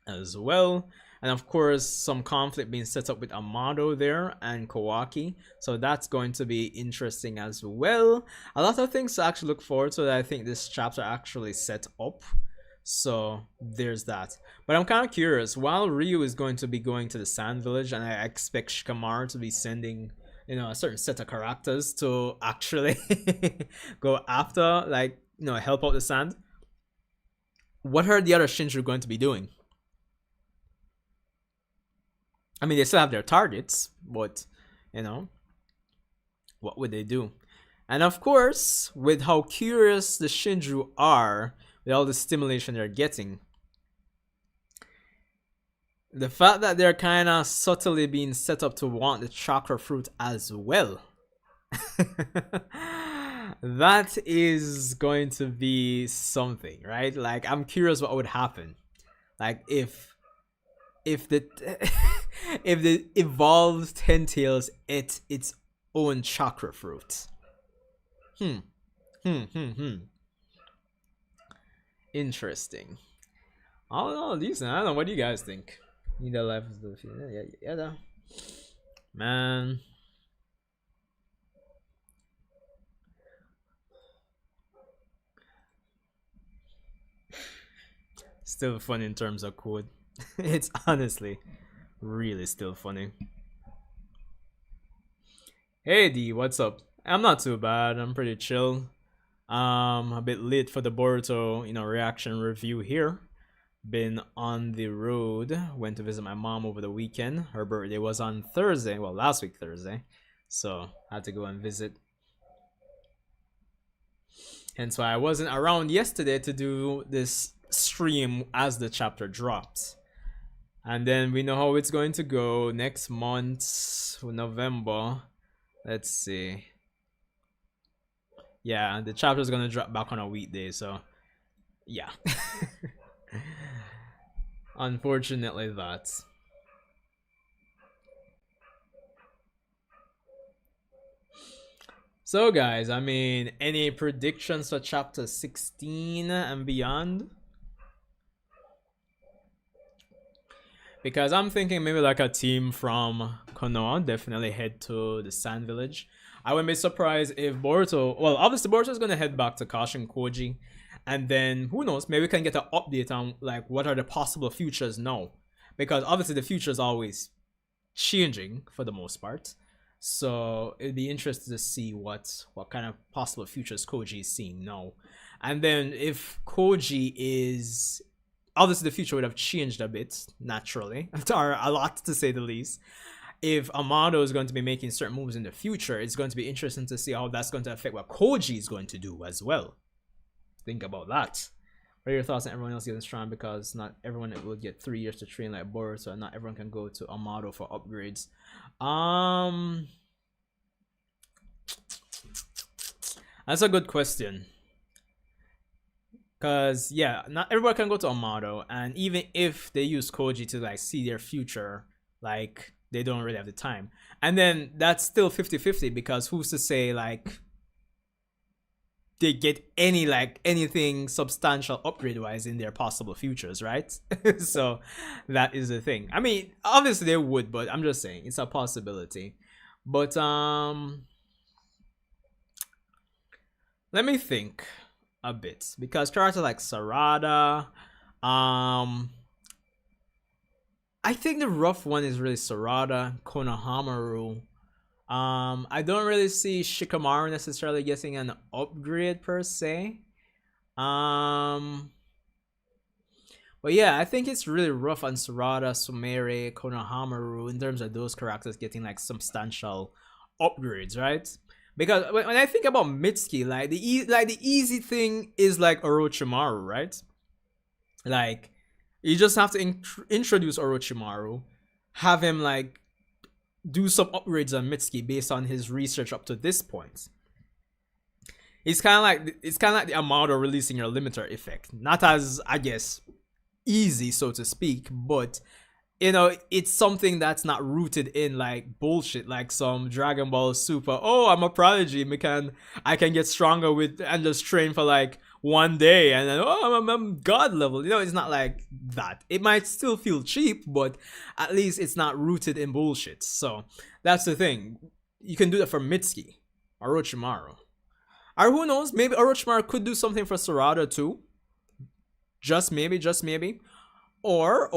Speaker 1: as well. And of course, some conflict being set up with Amado there and Kawaki, so that's going to be interesting as well. A lot of things to actually look forward to that I think this chapter actually set up. So there's that. But I'm kind of curious, while Ryu is going to be going to the Sand Village, and I expect Shikamaru to be sending a certain set of characters to actually go after, like, help out the Sand, what are the other Shinju going to be doing? I mean, they still have their targets, but what would they do? And of course, with how curious the Shinju are with all the stimulation they're getting, the fact that they're kind of subtly being set up to want the chakra fruit as well, that is going to be something, right? Like, I'm curious what would happen, like if the if the evolved Ten Tails ate its own chakra fruit. Interesting. I don't know, decent. I don't know. What do you guys think? Need a life is the yeah. Man. Still fun in terms of code. It's honestly really still funny. Hey D, what's up? I'm not too bad. I'm pretty chill. A bit late for the Boruto, reaction review here. Been on the road. Went to visit my mom over the weekend. Her birthday was on Thursday. Well, last week Thursday. So had to go and visit. Hence why I wasn't around yesterday to do this stream as the chapter dropped. And then we know how it's going to go next month, November. Let's see. Yeah, the chapter is gonna drop back on a weekday, so yeah. Unfortunately, that. So guys, I mean, any predictions for chapter 16 and beyond? Because I'm thinking maybe like a team from Konoha definitely head to the Sand Village. I wouldn't be surprised if Boruto, well, obviously Boruto is going to head back to Kashin Koji, and then who knows, maybe we can get an update on like what are the possible futures now, because obviously the future is always changing for the most part. So it'd be interesting to see what kind of possible futures Koji is seeing now. And then if Koji is, obviously the future would have changed a bit naturally, or a lot to say the least. If Amado is going to be making certain moves in the future, it's going to be interesting to see how that's going to affect what Koji is going to do as well. Think about that. What are your thoughts on everyone else getting strong? Because not everyone will get 3 years to train like Boruto, so not everyone can go to Amado for upgrades. That's a good question. Because yeah, not everyone can go to Amado, and even if they use Koji to like see their future, like they don't really have the time. And then that's still 50-50, because who's to say like they get any like anything substantial upgrade wise in their possible futures, right? So that is the thing. I mean, obviously they would, but I'm just saying it's a possibility. But let me think a bit, because characters like Sarada, I think the rough one is really Sarada, Konohamaru. I don't really see Shikamaru necessarily getting an upgrade per se. But yeah, I think it's really rough on Sarada, Sumere, Konohamaru in terms of those characters getting like substantial upgrades, right? Because when I think about Mitsuki, like the easy thing is like Orochimaru, right? Like you just have to introduce Orochimaru, have him like do some upgrades on Mitsuki based on his research up to this point. It's kind of like the Amado releasing your limiter effect. Not as, I guess, easy, so to speak, but you know, it's something that's not rooted in like bullshit, like some Dragon Ball Super. Oh, I'm a prodigy. I can get stronger with and just train for like 1 day, and then I'm god level. You know, it's not like that. It might still feel cheap, but at least it's not rooted in bullshit. So that's the thing. You can do that for Mitsuki, Orochimaru, or who knows? Maybe Orochimaru could do something for Sarada too. Just maybe. Or,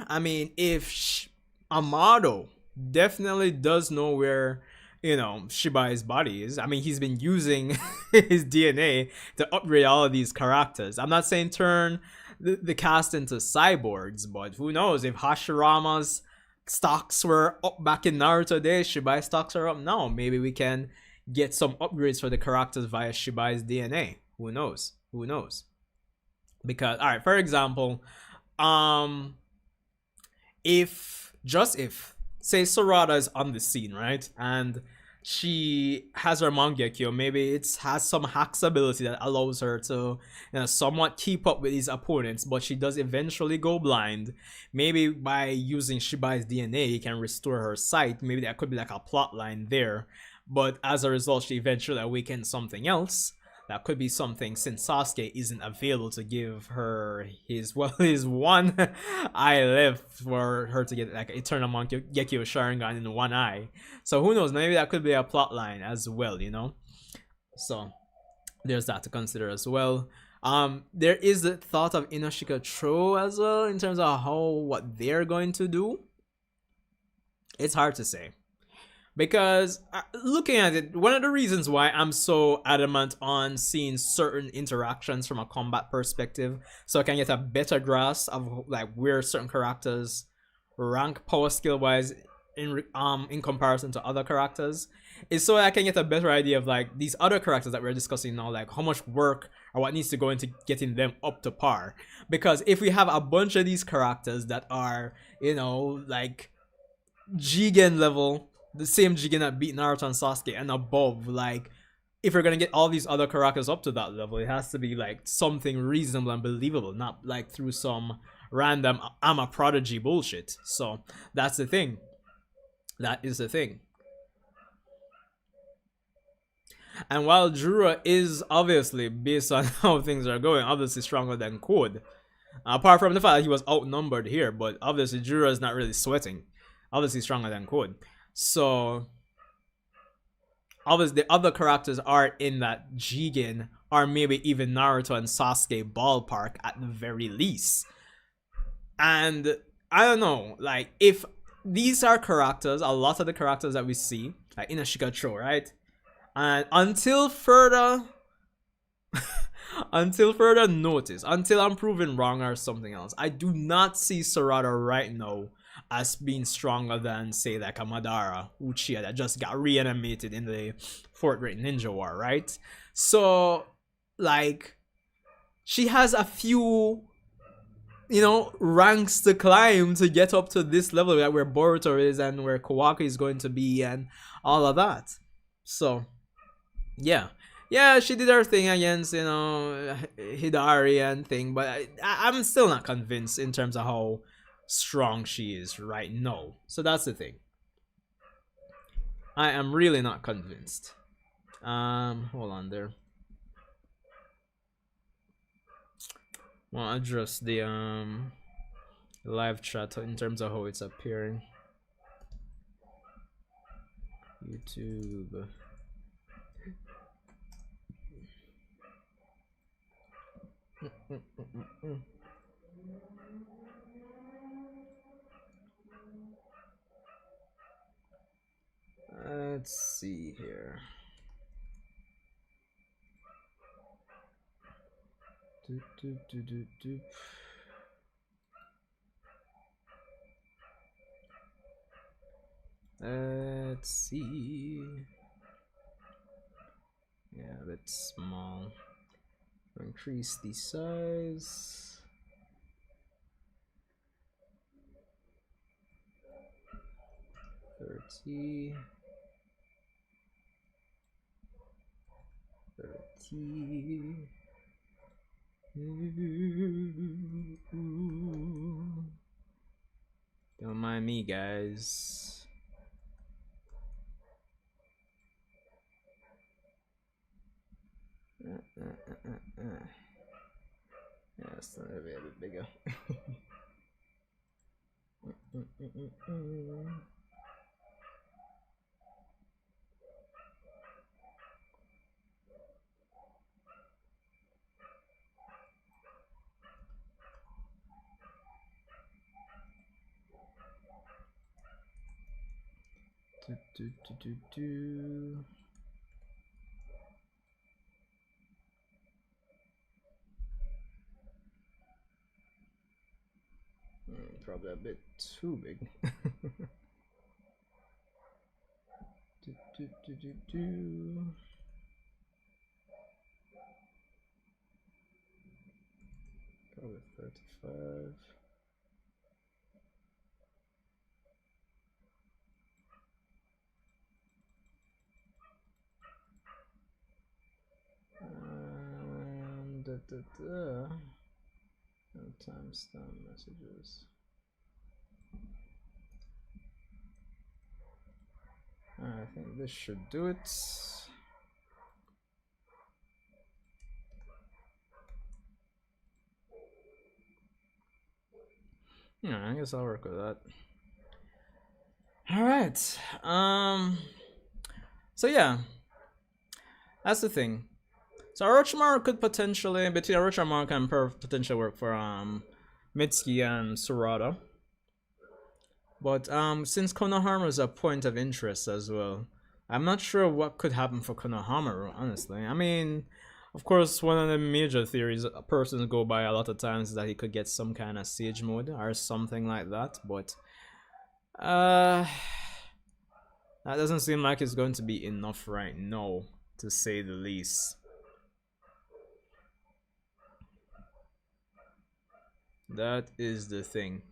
Speaker 1: I mean, if Amado definitely does know where, you know, Shibai's body is. I mean, he's been using his DNA to upgrade all of these characters. I'm not saying turn the cast into cyborgs, but who knows? If Hashirama's stocks were up back in Naruto days, Shibai's stocks are up now. Maybe we can get some upgrades for the characters via Shibai's DNA. Who knows? Because, alright, for example, if say Sarada is on the scene, right, and she has her Mangekyo, maybe it has some hacks ability that allows her to, you know, somewhat keep up with these opponents, but she does eventually go blind. Maybe by using Shibai's DNA, you can restore her sight. Maybe that could be like a plot line there, but as a result, she eventually awakens something else. That could be something, since Sasuke isn't available to give her his one eye left for her to get like Eternal Mangekyo Sharingan in one eye. So who knows? Maybe that could be a plot line as well, you know? So there's that to consider as well. There is the thought of Inoshika Tro as well in terms of what they're going to do. It's hard to say. Because looking at it, one of the reasons why I'm so adamant on seeing certain interactions from a combat perspective, so I can get a better grasp of like where certain characters rank power skill wise in comparison to other characters, is so I can get a better idea of like these other characters that we're discussing now, like how much work or what needs to go into getting them up to par. Because if we have a bunch of these characters that are, you know, like Jigen level, the same Jigen that beat Naruto and Sasuke and above, like if we're gonna get all these other characters up to that level, it has to be like something reasonable and believable, not like through some random I'm a prodigy bullshit. So that's the thing. That is the thing. And while Jura is obviously, based on how things are going, obviously stronger than Code, apart from the fact that he was outnumbered here, but obviously Jura is not really sweating. Obviously stronger than Code. So obviously the other characters are in that Jigen, or maybe even Naruto and Sasuke ballpark at the very least. And I don't know, like if these are characters, a lot of the characters that we see, like Inoshika Tro, right? And until further until further notice, until I'm proven wrong or something else, I do not see Sarada right now as being stronger than, say, like a Madara Uchiha that just got reanimated in the Fourth Great Ninja War, right? So, like, she has a few, ranks to climb to get up to this level, like where Boruto is and where Kawaki is going to be and all of that. So, yeah. Yeah, she did her thing against, Hidari and thing, but I'm still not convinced in terms of how strong she is right now. So that's the thing. I am really not convinced. Hold on there. Well, I'll adjust the live chat in terms of how it's appearing. YouTube. Let's see here. Let's see. Yeah, a bit small. Increase the size. Thirty. Don't mind me, guys. Yeah, it's gonna be a bit bigger. Probably a bit too big. Probably 35. No timestamp messages. I think this should do it. Yeah, I guess I'll work with that. All right. So yeah, that's the thing. So Orochimaru could potentially, between Orochimaru can potentially work for Mitsuki and Sarada. But since Konohamaru is a point of interest as well, I'm not sure what could happen for Konohamaru, honestly. I mean, of course, one of the major theories persons go by a lot of times is that he could get some kind of sage mode or something like that, but that doesn't seem like it's going to be enough right now, to say the least. That is the thing.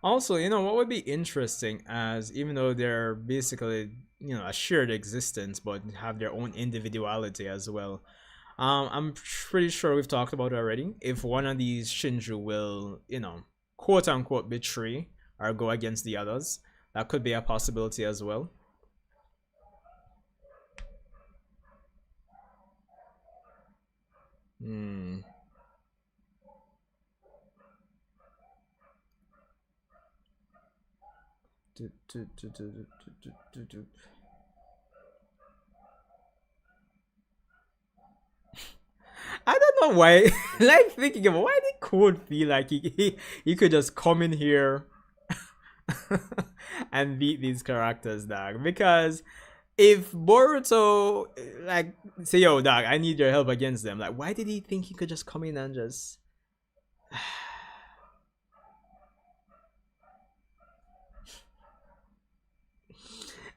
Speaker 1: Also, what would be interesting, as even though they're basically, a shared existence, but have their own individuality as well. I'm pretty sure we've talked about it already. If one of these Shinju will, quote unquote betray or go against the others, that could be a possibility as well. I don't know why. Like, thinking about why did Code feel like he could just come in here and beat these characters, dog. Because if Boruto like say, yo, dog, I need your help against them, like why did he think he could just come in and just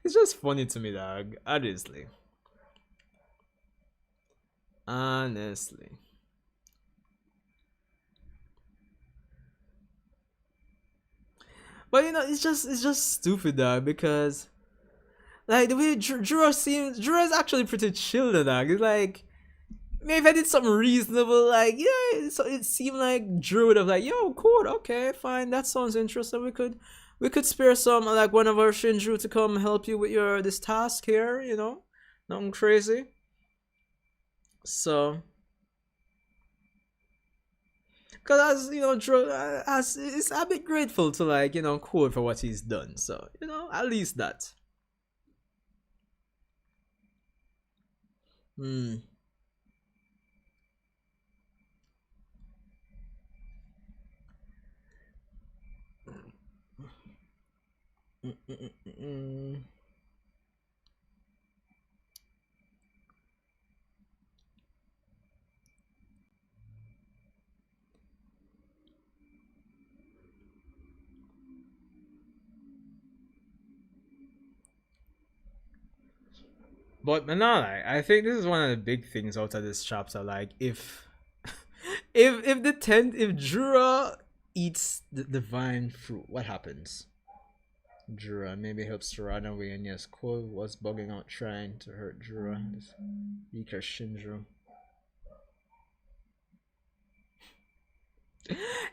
Speaker 1: it's just funny to me, dog. Honestly. Honestly. But you know, it's just stupid, dog, because like the way Juro seems, Juro is actually pretty chill, dog. It's like maybe if I did something reasonable, like yeah, so it seemed like Drew would have like, yo, cool, okay, fine, that sounds interesting. We could spare some like one of our Shinju to come help you with your this task here, you know, nothing crazy. So, cause as you know, Drew as is a bit grateful to like you know Code for what he's done. So you know, at least that. Hmm. Mm, mm, mm, mm, mm. But no, like, I think this is one of the big things out of this chapter. Like, if Jura eats the divine fruit, what happens? Jura maybe helps to run away, and yes, Cole was bugging out trying to hurt Jura, this weaker Shinju.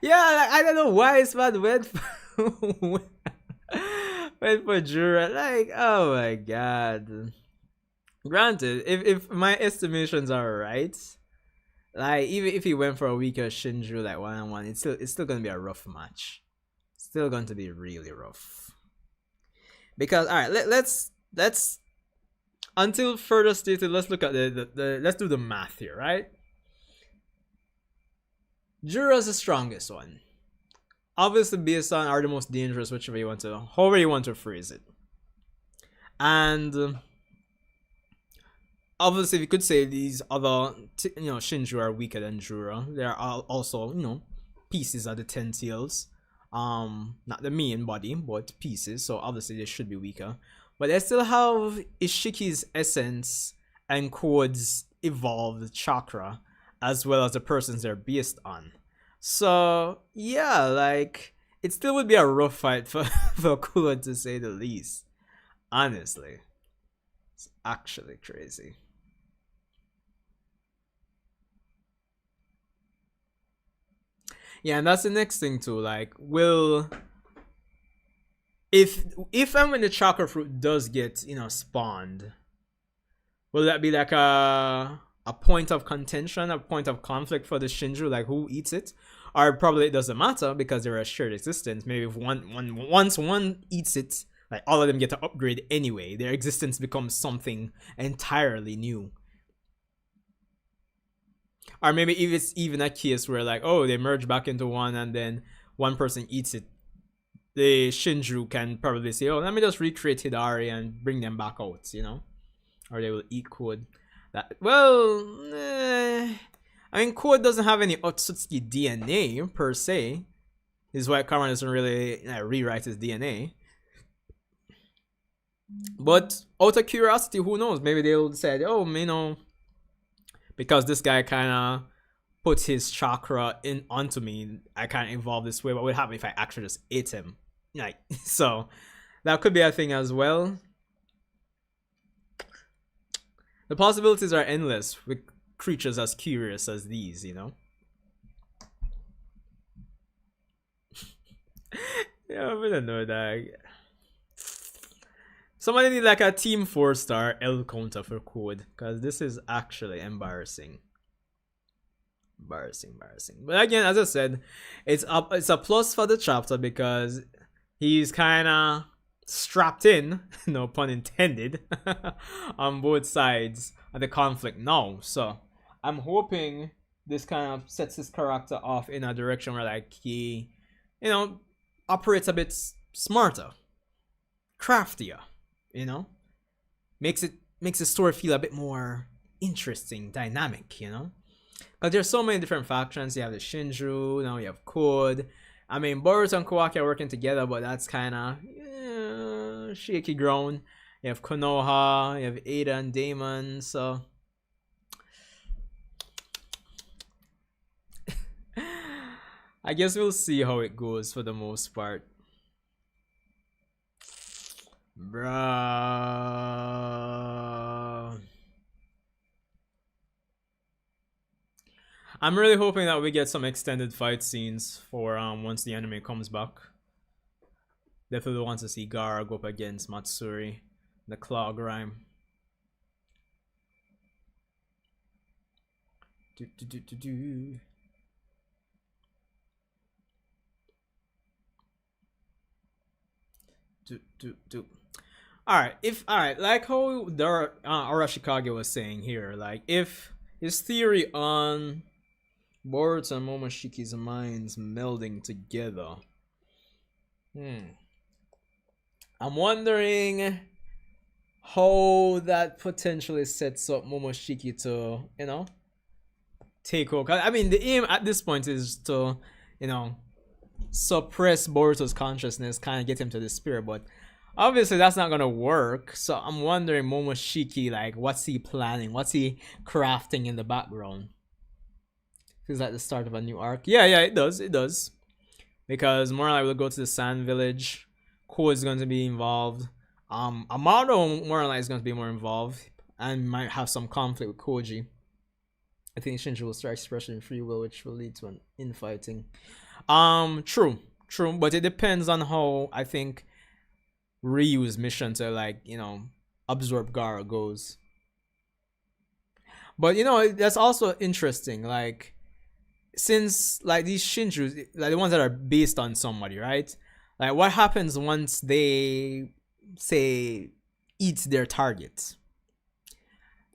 Speaker 1: Yeah, like, I don't know why it's man went for, went for Jura. Like, oh my god. Granted, if my estimations are right, like even if he went for a weaker Shinju like 1-on-1, it's still gonna be a rough match. Still going to be really rough. Because all right, let's until further stated, let's look at the let's do the math here, right? Jura's the strongest one. Obviously based on are the most dangerous, whichever you want to however you want to phrase it. And obviously, we could say these other, Shinju are weaker than Jura. There are also, pieces of the Ten Tails. Not the main body, but pieces. So obviously, they should be weaker. But they still have Ishiki's essence and Code's evolved chakra, as well as the persons they're based on. So yeah, like it still would be a rough fight for for Code to say the least. Honestly, it's actually crazy. Yeah, and that's the next thing too. Like, will if and when the chakra fruit does get spawned, will that be like a point of contention, a point of conflict for the Shinju, like who eats it? Or probably it doesn't matter because they're a shared existence. Maybe if once one eats it, like all of them get to upgrade anyway. Their existence becomes something entirely new. Or maybe if it's even a case where like, oh, they merge back into one and then one person eats it, the Shinju can probably say, oh, let me just recreate Hidari and bring them back out, or they will eat Code. That well, I mean, Code doesn't have any Otsutsuki DNA per se. His white Karan doesn't really rewrite his DNA. But out of curiosity, who knows? Maybe they'll say, oh, because this guy kind of put his chakra in onto me, I can't evolve this way. What would happen if I actually just ate him? Like, so that could be a thing as well. The possibilities are endless with creatures as curious as these, Yeah, I don't know that. Somebody need like a team 4-star L counter for Code, because this is actually embarrassing. Embarrassing. But again, as I said, it's a plus for the chapter because he's kind of strapped in, no pun intended, on both sides of the conflict now. So I'm hoping this kind of sets his character off in a direction where like he, operates a bit smarter, craftier, you know. makes the story feel a bit more interesting, dynamic, you know? Because there's so many different factions. You have the Shinju, now you have Code. I mean, Boruto and Kawaki are working together, but that's kind of shaky ground. You have Konoha, you have Ada and Damon, so I guess we'll see how it goes for the most part. Bruh. I'm really hoping that we get some extended fight scenes for once the anime comes back. Definitely want to see Gaara go up against Matsuri, the Claw Grime. Do, do, do, do, do. Alright, like how Arashikage was saying here, like if his theory on Boruto and Momoshiki's minds melding together. I'm wondering how that potentially sets up Momoshiki to, you know, take over. I mean, the aim at this point is to, you know, suppress Boruto's consciousness, kind of get him to the spirit, but obviously that's not gonna work. So I'm wondering Momoshiki, like, what's he planning? What's he crafting in the background? Feels like the start of a new arc. Yeah, it does. Because more likely we'll go to the Sand Village. Ko is going to be involved. Amado more likely is going to be more involved and might have some conflict with Koji. I think Shinju will start expressing free will, which will lead to an infighting. True, but it depends on how I think Ryu's mission to, like, you know, absorb Gaara goes. But you know, that's also interesting, like, since like these Shinjus, like the ones that are based on somebody, right? Like, what happens once they say eat their target?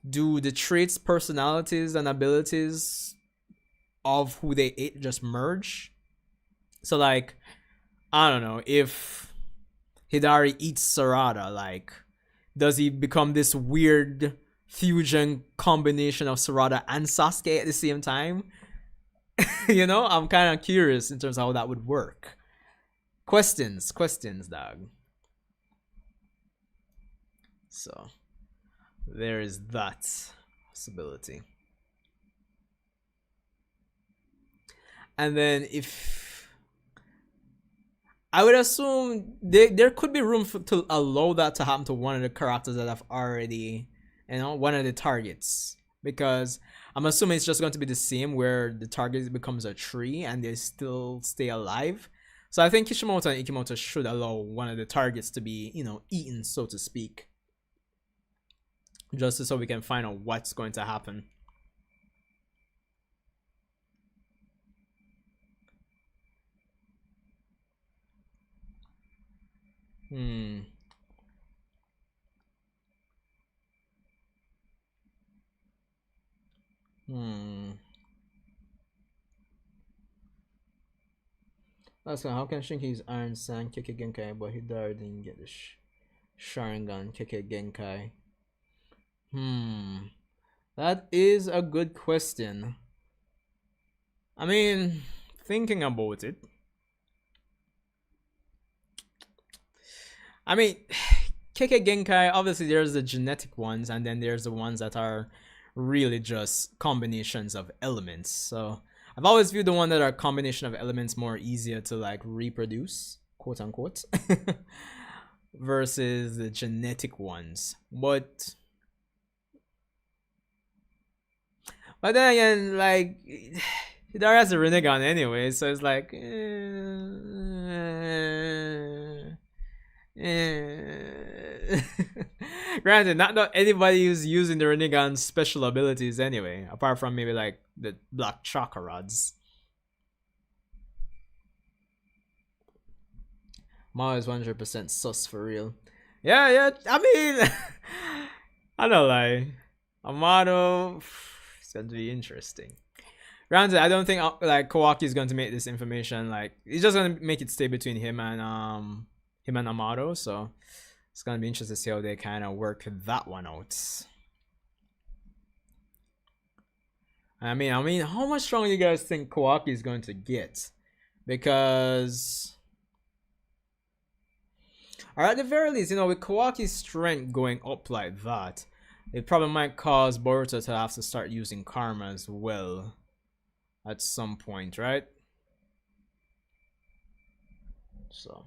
Speaker 1: Do the traits, personalities, and abilities of who they ate just merge? So, like, I don't know, if Hidari eats Sarada, like, does he become this weird fusion combination of Sarada and Sasuke at the same time? You know, I'm kind of curious in terms of how that would work. Questions, dog. So there is that possibility. And then if I would assume there could be room to allow that to happen to one of the characters that have already, you know, one of the targets, because I'm assuming it's just going to be the same where the target becomes a tree and they still stay alive. So I think Kishimoto and Ikimoto should allow one of the targets to be, you know, eaten, so to speak. Just so we can find out what's going to happen. That's how can Shinki use Iron Sand Keke Genkai, but Hidari didn't get the Sharingan Keke Genkai? That is a good question. I mean, thinking about it, I mean, Keke Genkai, obviously there's the genetic ones, and then there's the ones that are really just combinations of elements. So I've always viewed the one that are combination of elements more easier to, like, reproduce, quote unquote, versus the genetic ones. But then again, like, Hidari has a Rinnegan anyway, so it's like, Granted, not anybody who's using the Rinnegan's special abilities anyway, apart from maybe like the black chakra rods. Mao is 100% sus for real. Yeah. I mean, I don't lie. Amado, it's going to be interesting. Granted, I don't think like Kawaki is going to make this information, like, he's just going to make it stay between him and Amado. So It's gonna be interesting to see how they kind of work that one out. I mean, how much stronger you guys think Kawaki is going to get? Because, or at the very least, you know, with Kawaki's strength going up like that, it probably might cause Boruto to have to start using karma as well at some point, right? So.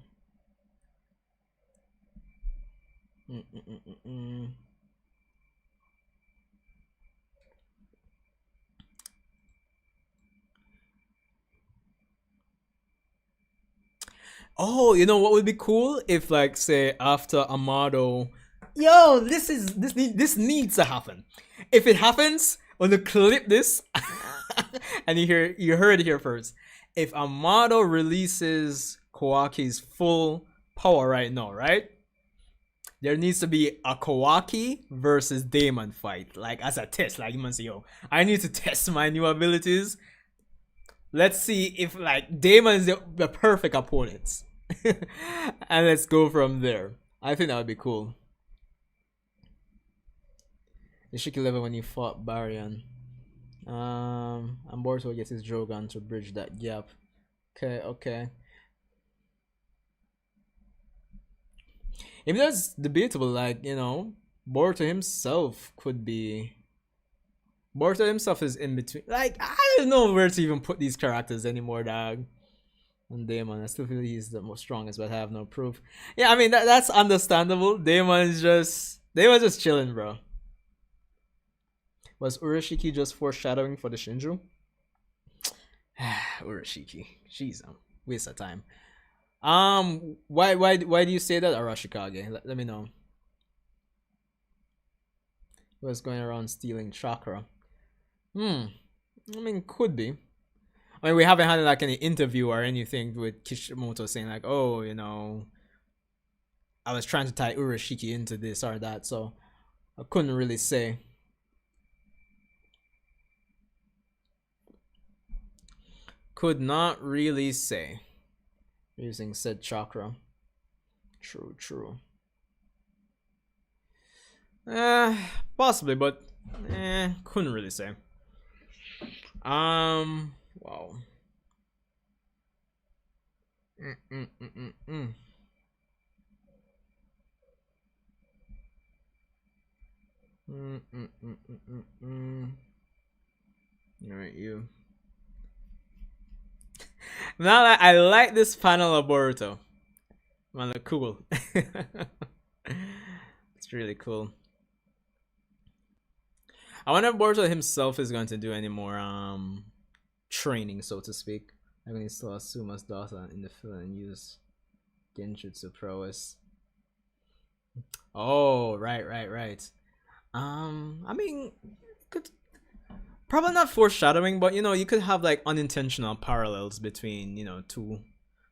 Speaker 1: Oh, you know what would be cool if, like, say after Amado, yo, this needs to happen. If it happens, I'm gonna clip this, and you heard it here first. If Amado releases Kawaki's full power right now, right? There needs to be a Kawaki versus Damon fight, like as a test. Like you must say, yo, I need to test my new abilities. Let's see if like Damon is the perfect opponent. And let's go from there. I think that would be cool. The Shiki level when he fought Barian. And Boruto gets his Drogon to bridge that gap. Okay. If that's debatable, like, you know, Boruto himself is in between. Like, I don't know where to even put these characters anymore, dog. And Damon, I still feel he's the most strongest, but I have no proof. Yeah, I mean that's understandable. Damon's just chilling, bro. Was Urashiki just foreshadowing for the Shinju? Urashiki, jeez, waste of time. Why do you say that, Arashikage? Let me know. He was going around stealing chakra. I mean, could be. I mean, we haven't had like any interview or anything with Kishimoto saying like, oh, you know, I was trying to tie Urashiki into this or that, so I couldn't really say. Could not really say. Using said chakra. True. Possibly, but couldn't really say. Wow. Alright, you. Now I like this panel of Boruto. Man, look cool. It's really cool. I wonder if Boruto himself is going to do any more training, so to speak. I'm going to install Asuma's daughter in the field and use Genjutsu prowess. Oh, right. I mean, could probably not foreshadowing, but you know, you could have like unintentional parallels between, you know, two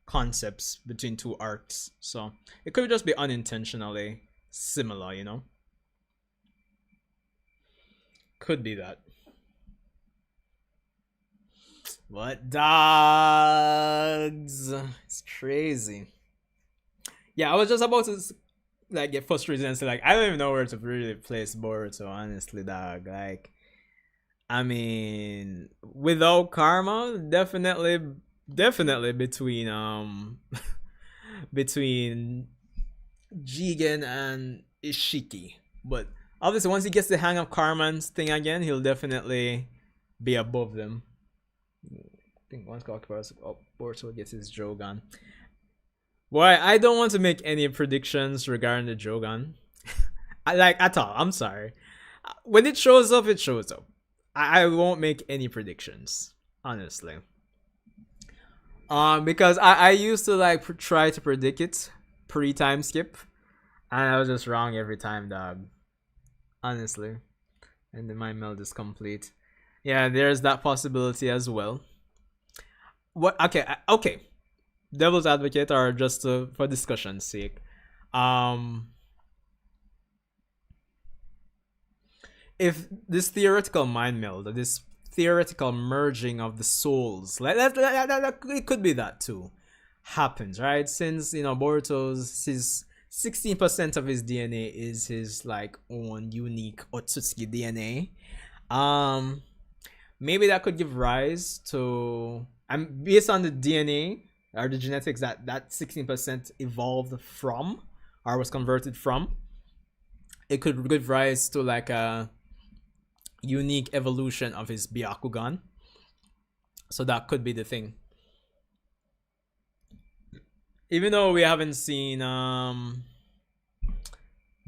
Speaker 1: concepts, between two arcs. So it could just be unintentionally similar, you know. Could be that. What dogs? It's crazy. Yeah, I was just about to like get frustrated and say like I don't even know where to really place Boruto, honestly, dog. Like, I mean, without karma, definitely between between Jigen and Ishiki. But obviously, once he gets the hang of Karman's thing again, he'll definitely be above them. I think once Boruto gets his Jogan. Boy, I don't want to make any predictions regarding the Jogan. At all. I'm sorry. When it shows up, it shows up. I won't make any predictions, honestly. Because I used to like try to predict it pre-time skip, and I was just wrong every time, dog. Honestly, and then my meld is complete. Yeah, there's that possibility as well. What? Okay. Devil's advocate, or just for discussion's sake. If this theoretical mind meld, this theoretical merging of the souls, like it could be that too, happens, right? Since you know Boruto's 16% of his DNA is his like own unique Otsutsuki DNA. Um, maybe that could give rise to, and based on the DNA or the genetics that 16% evolved from or was converted from, it could give rise to like a unique evolution of his Byakugan. So that could be the thing. Even though we haven't seen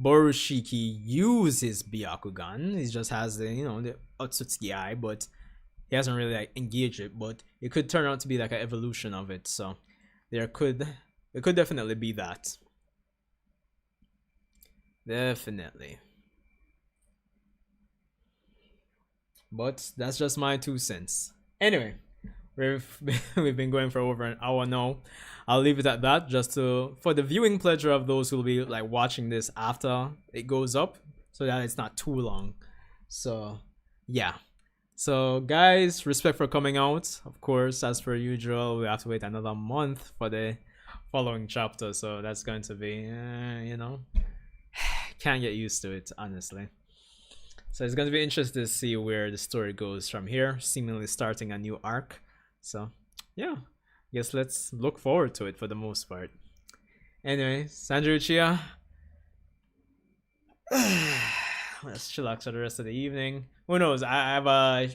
Speaker 1: Borushiki use his Byakugan, he just has the the Otsutsuki eye, but he hasn't really like engaged it. But it could turn out to be like an evolution of it. So it could definitely be that. Definitely. But that's just my 2 cents. Anyway, we've been going for over an hour now. I'll leave it at that, just for the viewing pleasure of those who will be like watching this after it goes up, so that it's not too long. So yeah. So guys, respect for coming out. Of course, as per usual, we have to wait another month for the following chapter. So that's going to be, can't get used to it, honestly. So it's going to be interesting to see where the story goes from here, seemingly starting a new arc. So yeah, guess let's look forward to it for the most part. Anyway, Sanjae Uchiha, let's chillax for the rest of the evening. Who knows? I have a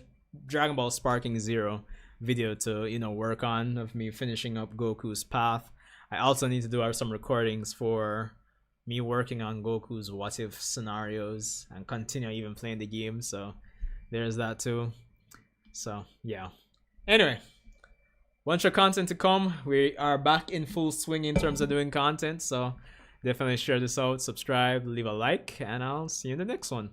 Speaker 1: Dragon Ball Sparking Zero video to work on, of me finishing up Goku's path. I also need to do some recordings for me working on Goku's what if scenarios and continue even playing the game. So there's that too. So yeah. Anyway, bunch of content to come. We are back in full swing in terms of doing content. So definitely share this out, subscribe, leave a like, and I'll see you in the next one.